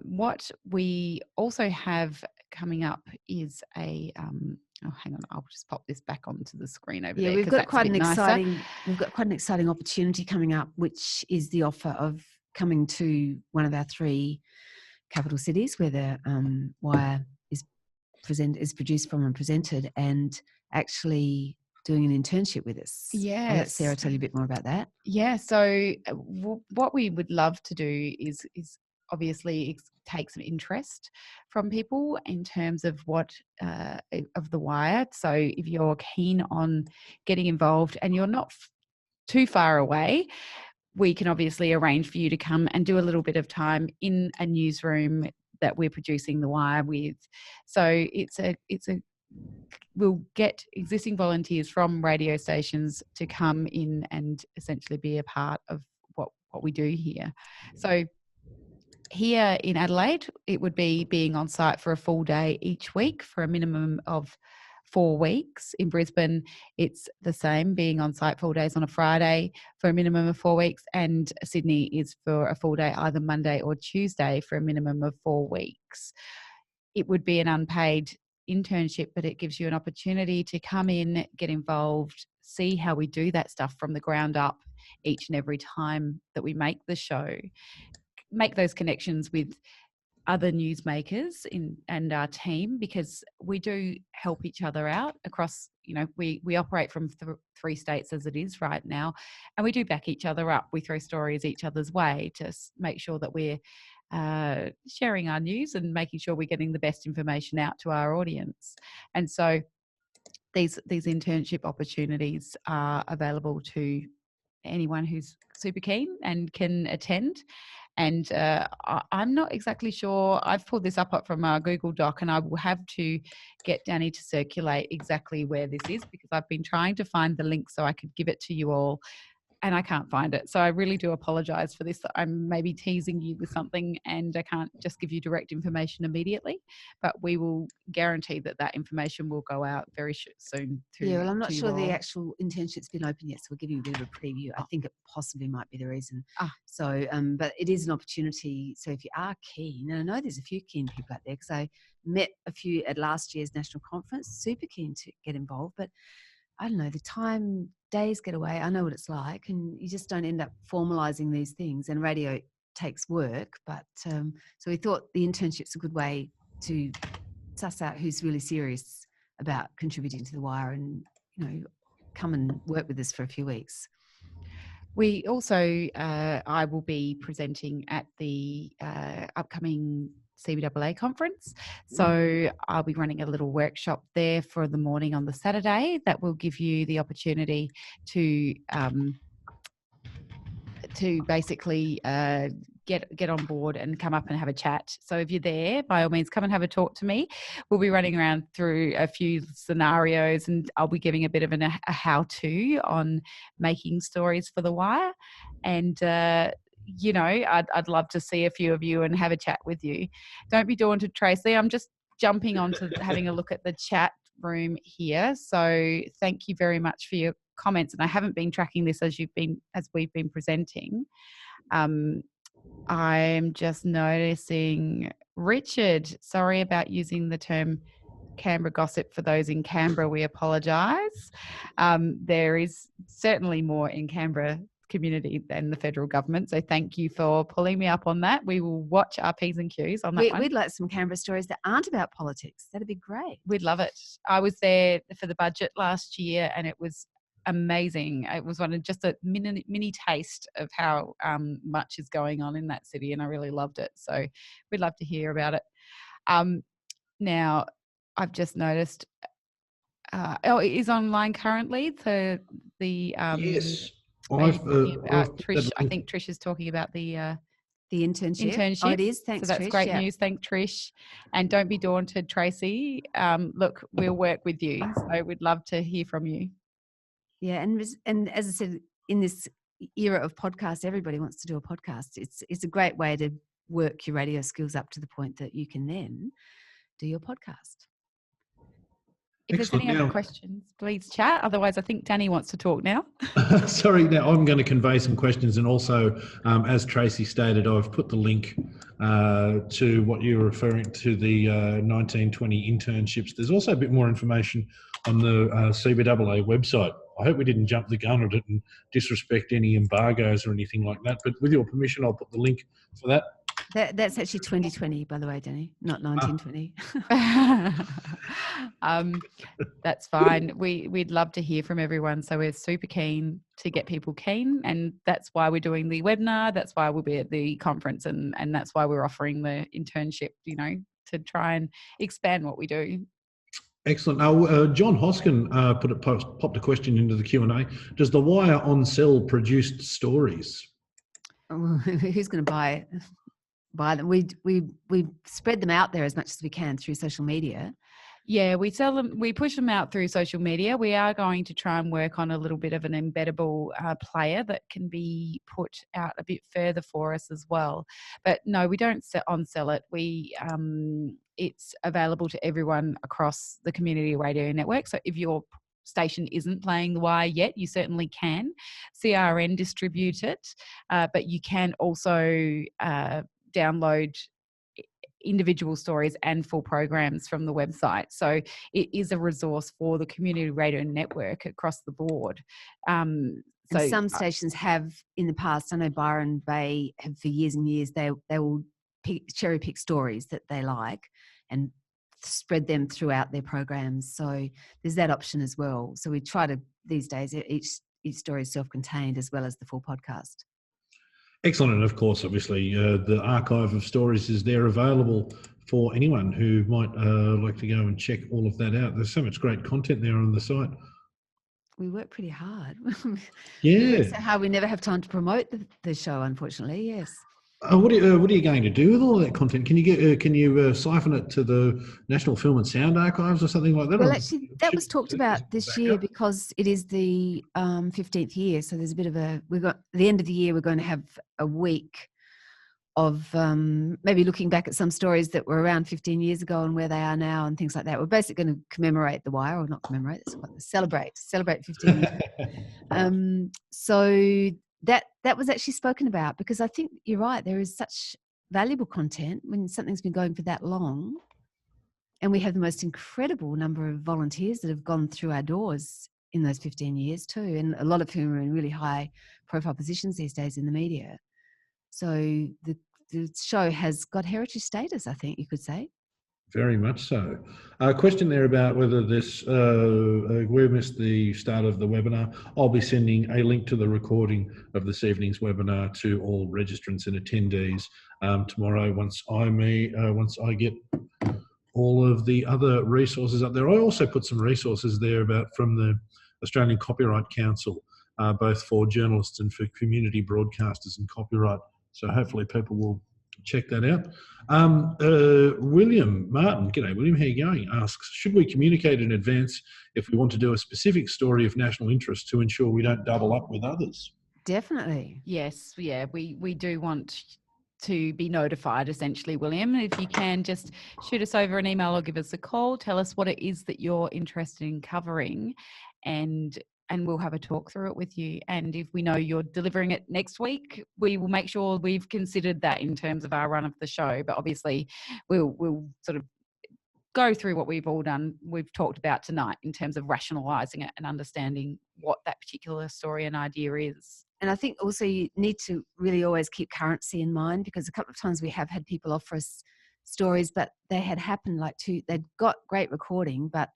What we also have coming up is a oh, hang on, I'll just pop this back onto the screen over there. Yeah, we've got quite an exciting opportunity coming up, which is the offer of coming to one of our 3 capital cities where the Wire is produced from and presented, and actually doing an internship with us. Yes. I'll let Sarah tell you a bit more about that. Yeah. So what we would love to do is obviously take some interest from people in terms of what of The Wire. So if you're keen on getting involved and you're not too far away, we can obviously arrange for you to come and do a little bit of time in a newsroom that we're producing The Wire with. So we'll get existing volunteers from radio stations to come in and essentially be a part of what we do here. So here in Adelaide, it would be being on site for a full day each week for a minimum of 4 weeks. In Brisbane, it's the same, being on site 4 days on a Friday for a minimum of 4 weeks. And Sydney is for a full day either Monday or Tuesday for a minimum of 4 weeks. It would be an unpaid internship, but it gives you an opportunity to come in, get involved, see how we do that stuff from the ground up each and every time that we make the show, make those connections with other newsmakers and our team, because we do help each other out across, you know, we operate from 3 states as it is right now, and we do back each other up. We throw stories each other's way to make sure that we're sharing our news and making sure we're getting the best information out to our audience. And so these internship opportunities are available to anyone who's super keen and can attend. And I'm not exactly sure. I've pulled this up from our Google Doc, and I will have to get Danny to circulate exactly where this is, because I've been trying to find the link so I could give it to you all, and I can't find it. So I really do apologise for this. I'm maybe teasing you with something and I can't just give you direct information immediately, but we will guarantee that information will go out very soon. Well, I'm not sure the actual internship's been open yet, so we'll give you a bit of a preview. I think it possibly might be the reason. So, but it is an opportunity. So if you are keen, and I know there's a few keen people out there, because I met a few at last year's national conference, super keen to get involved, but I don't know, days get away. I know what it's like, and you just don't end up formalising these things, and radio takes work. But so we thought the internship's a good way to suss out who's really serious about contributing to The Wire and, you know, come and work with us for a few weeks. We also, I will be presenting at the upcoming CBAA Conference. So I'll be running a little workshop there for the morning on the Saturday that will give you the opportunity to basically get on board and come up and have a chat. So if you're there, by all means, come and have a talk to me. We'll be running around through a few scenarios, and I'll be giving a bit of a how-to on making stories for The Wire. And you know, I'd love to see a few of you and have a chat with you. Don't be daunted, Tracy. I'm just jumping onto having a look at the chat room here. So thank you very much for your comments. And I haven't been tracking this as we've been presenting. I'm just noticing, Richard, sorry about using the term Canberra gossip for those in Canberra. We apologise. There is certainly more in Canberra community than the federal government. So thank you for pulling me up on that. We will watch our P's and Q's on that one. We'd like some Canberra stories that aren't about politics. That'd be great. We'd love it. I was there for the budget last year and it was amazing. It was just a mini taste of how much is going on in that city, and I really loved it. So we'd love to hear about it. Now, I've just noticed, it is online currently. So the yes. Trish, I think Trish is talking about the internship. Oh, it is. Thanks, so that's Trish. great news. Thanks, Trish. And don't be daunted, Tracy. Look, we'll work with you. So we'd love to hear from you. Yeah, and as I said, in this era of podcasts, everybody wants to do a podcast. It's a great way to work your radio skills up to the point that you can then do your podcast. If there's any other questions, please chat. Otherwise, I think Danny wants to talk now. Sorry, now I'm going to convey some questions, and also, as Tracy stated, I've put the link to what you're referring to, the 1920 internships. There's also a bit more information on the CBAA website. I hope we didn't jump the gun on it and disrespect any embargoes or anything like that, but with your permission, I'll put the link for that. That's actually 2020, by the way, Danny, not 1920. That's fine. We'd love to hear from everyone. So we're super keen to get people keen, and that's why we're doing the webinar. That's why we'll be at the conference, and that's why we're offering the internship, to try and expand what we do. Excellent. Now, John Hoskin popped a question into the Q&A. Does the Wire on sell produced stories? Who's going to buy them? We spread them out there as much as we can through social media. Yeah, we sell them. We push them out through social media. We are going to try and work on a little bit of an embeddable player that can be put out a bit further for us as well. But no, we don't on-sell it. It's available to everyone across the community radio network. So if your station isn't playing The Wire yet, you certainly can. CRN distribute it, but you can also download individual stories and full programs from the website. So it is a resource for the community radio network across the board. And some stations have in the past, I know Byron Bay have for years and years, they will cherry pick stories that they like and spread them throughout their programs. So there's that option as well. So we try to, these days, each story is self-contained as well as the full podcast. Excellent. And of course, obviously, the archive of stories is there available for anyone who might like to go and check all of that out. There's so much great content there on the site. We work pretty hard. Yeah. So hard we never have time to promote the show, unfortunately, yes. What are you going to do with all of that content? Can you siphon it to the National Film and Sound Archives or something like that? Well, actually, that was talked about this year because it is the 15th year. So there's a bit of we've got the end of the year. We're going to have a week of maybe looking back at some stories that were around 15 years ago and where they are now and things like that. We're basically going to commemorate The Wire, or not commemorate, celebrate 15 years. So that was actually spoken about, because I think you're right. There is such valuable content when something's been going for that long, and we have the most incredible number of volunteers that have gone through our doors in those 15 years too, and a lot of whom are in really high profile positions these days in the media. So the show has got heritage status, I think you could say. Very much so. A question there about whether this, we missed the start of the webinar. I'll be sending a link to the recording of this evening's webinar to all registrants and attendees tomorrow once I get all of the other resources up there. I also put some resources there from the Australian Copyright Council, both for journalists and for community broadcasters and copyright. So hopefully people will check that out. William Martin, g'day William, how you going? Asks, should we communicate in advance if we want to do a specific story of national interest to ensure we don't double up with others? Definitely. Yes, yeah, we do want to be notified, essentially, William. If you can, just shoot us over an email or give us a call. Tell us what it is that you're interested in covering, and we'll have a talk through it with you. And if we know you're delivering it next week, we will make sure we've considered that in terms of our run of the show. But obviously, we'll sort of go through what we've talked about tonight in terms of rationalising it and understanding what that particular story and idea is. And I think also you need to really always keep currency in mind, because a couple of times we have had people offer us stories, but they had happened they'd got great recording, but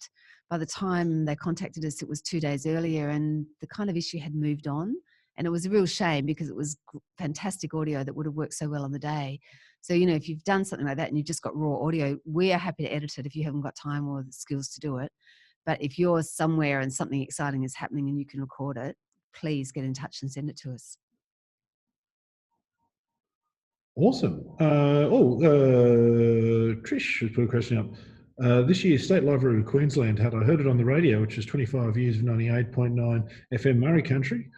by the time they contacted us, it was 2 days earlier and the kind of issue had moved on. And it was a real shame because it was fantastic audio that would have worked so well on the day. So, if you've done something like that and you've just got raw audio, we are happy to edit it if you haven't got time or the skills to do it. But if you're somewhere and something exciting is happening and you can record it, please get in touch and send it to us. Awesome. Trish has put a question up. This year's State Library of Queensland had, I heard it on the radio, which is 25 years of 98.9 FM Murray Country.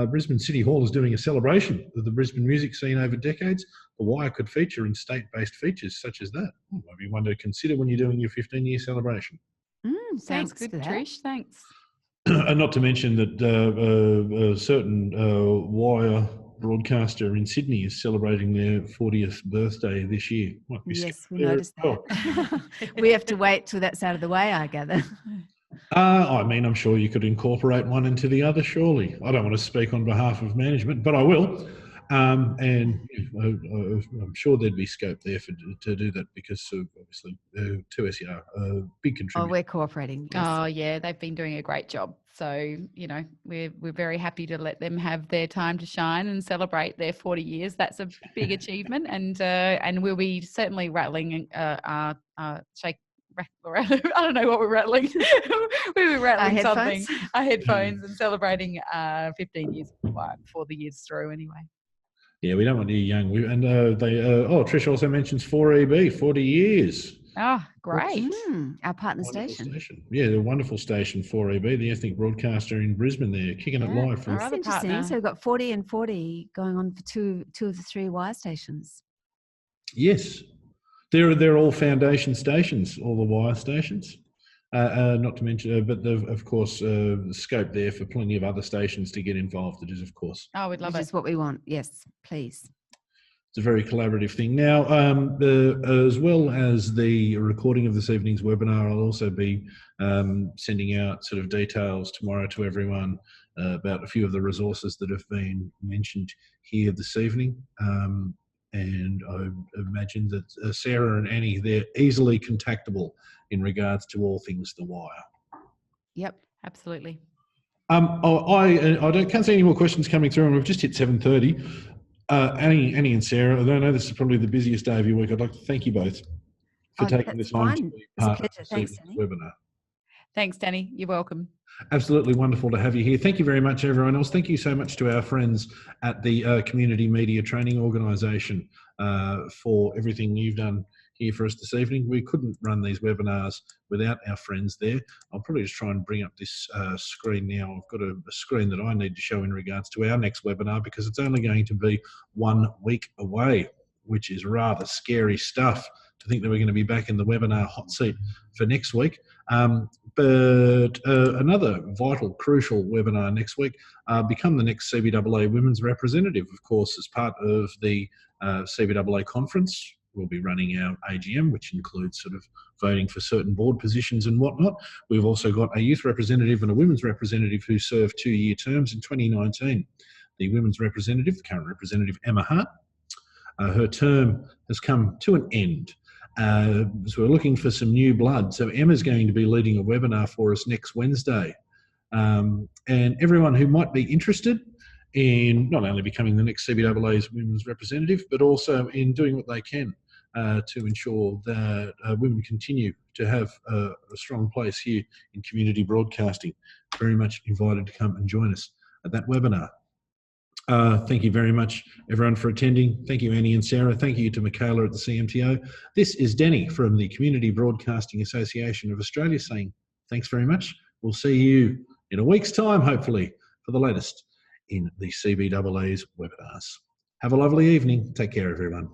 Brisbane City Hall is doing a celebration of the Brisbane music scene over decades. The Wire could feature in state-based features such as that. Maybe one to consider when you're doing your 15-year celebration. Sounds good, Trish. Thanks. And not to mention that a certain Wire broadcaster in Sydney is celebrating their 40th birthday this year. Yes, we noticed that. We have to wait till that's out of the way, I gather. I mean, I'm sure you could incorporate one into the other, surely. I don't want to speak on behalf of management, but I will. And I'm sure there'd be scope there to do that because obviously 2SER are a big contributor. Oh, we're cooperating. Yes. Oh, yeah, they've been doing a great job. So, we're very happy to let them have their time to shine and celebrate their 40 years. That's a big achievement, and we'll be certainly rattling I don't know what we're rattling. We were rattling something. Our headphones and celebrating 15 years before the year's through anyway. Yeah, we don't want you young. Trish also mentions 4EB, 40 years. Oh, great. Our partner station. Yeah, the wonderful station, 4EB, the ethnic broadcaster in Brisbane there, kicking it live. That's interesting. Partner. So we've got 40 and 40 going on for two of the three Wire stations. Yes. They're all foundation stations, all the Wire stations. Not to mention, but of course, scope there for plenty of other stations to get involved. It is, of course. Oh, we'd love it. Which is what we want. Yes, please. It's a very collaborative thing. Now, as well as the recording of this evening's webinar, I'll also be sending out sort of details tomorrow to everyone about a few of the resources that have been mentioned here this evening. And I imagine that Sarah and Annie, they're easily contactable in regards to all things The Wire. Yep, absolutely. I can't see any more questions coming through, and we've just hit 7:30. Annie and Sarah, I know this is probably the busiest day of your week. I'd like to thank you both for taking the time to be part of this webinar. Thanks, Danny. You're welcome. Absolutely wonderful to have you here. Thank you very much, everyone else. Thank you so much to our friends at the Community Media Training Organisation for everything you've done here for us this evening. We couldn't run these webinars without our friends there. I'll probably just try and bring up this screen now. I've got a screen that I need to show in regards to our next webinar because it's only going to be 1 week away, which is rather scary stuff to think that we're going to be back in the webinar hot seat for next week. But another vital, crucial webinar next week, become the next CBAA Women's Representative, of course, as part of the CBAA Conference. We'll be running our AGM, which includes sort of voting for certain board positions and whatnot. We've also got a youth representative and a women's representative who served 2-year terms in 2019. The women's representative, the current representative, Emma Hart, her term has come to an end. So we're looking for some new blood. So Emma's going to be leading a webinar for us next Wednesday. And everyone who might be interested in not only becoming the next CBAA's women's representative, but also in doing what they can to ensure that women continue to have a strong place here in community broadcasting. Very much invited to come and join us at that webinar. Thank you very much, everyone, for attending. Thank you, Annie and Sarah. Thank you to Michaela at the CMTO. This is Denny from the Community Broadcasting Association of Australia saying thanks very much. We'll see you in a week's time, hopefully, for the latest in the CBAA's webinars. Have a lovely evening. Take care, everyone.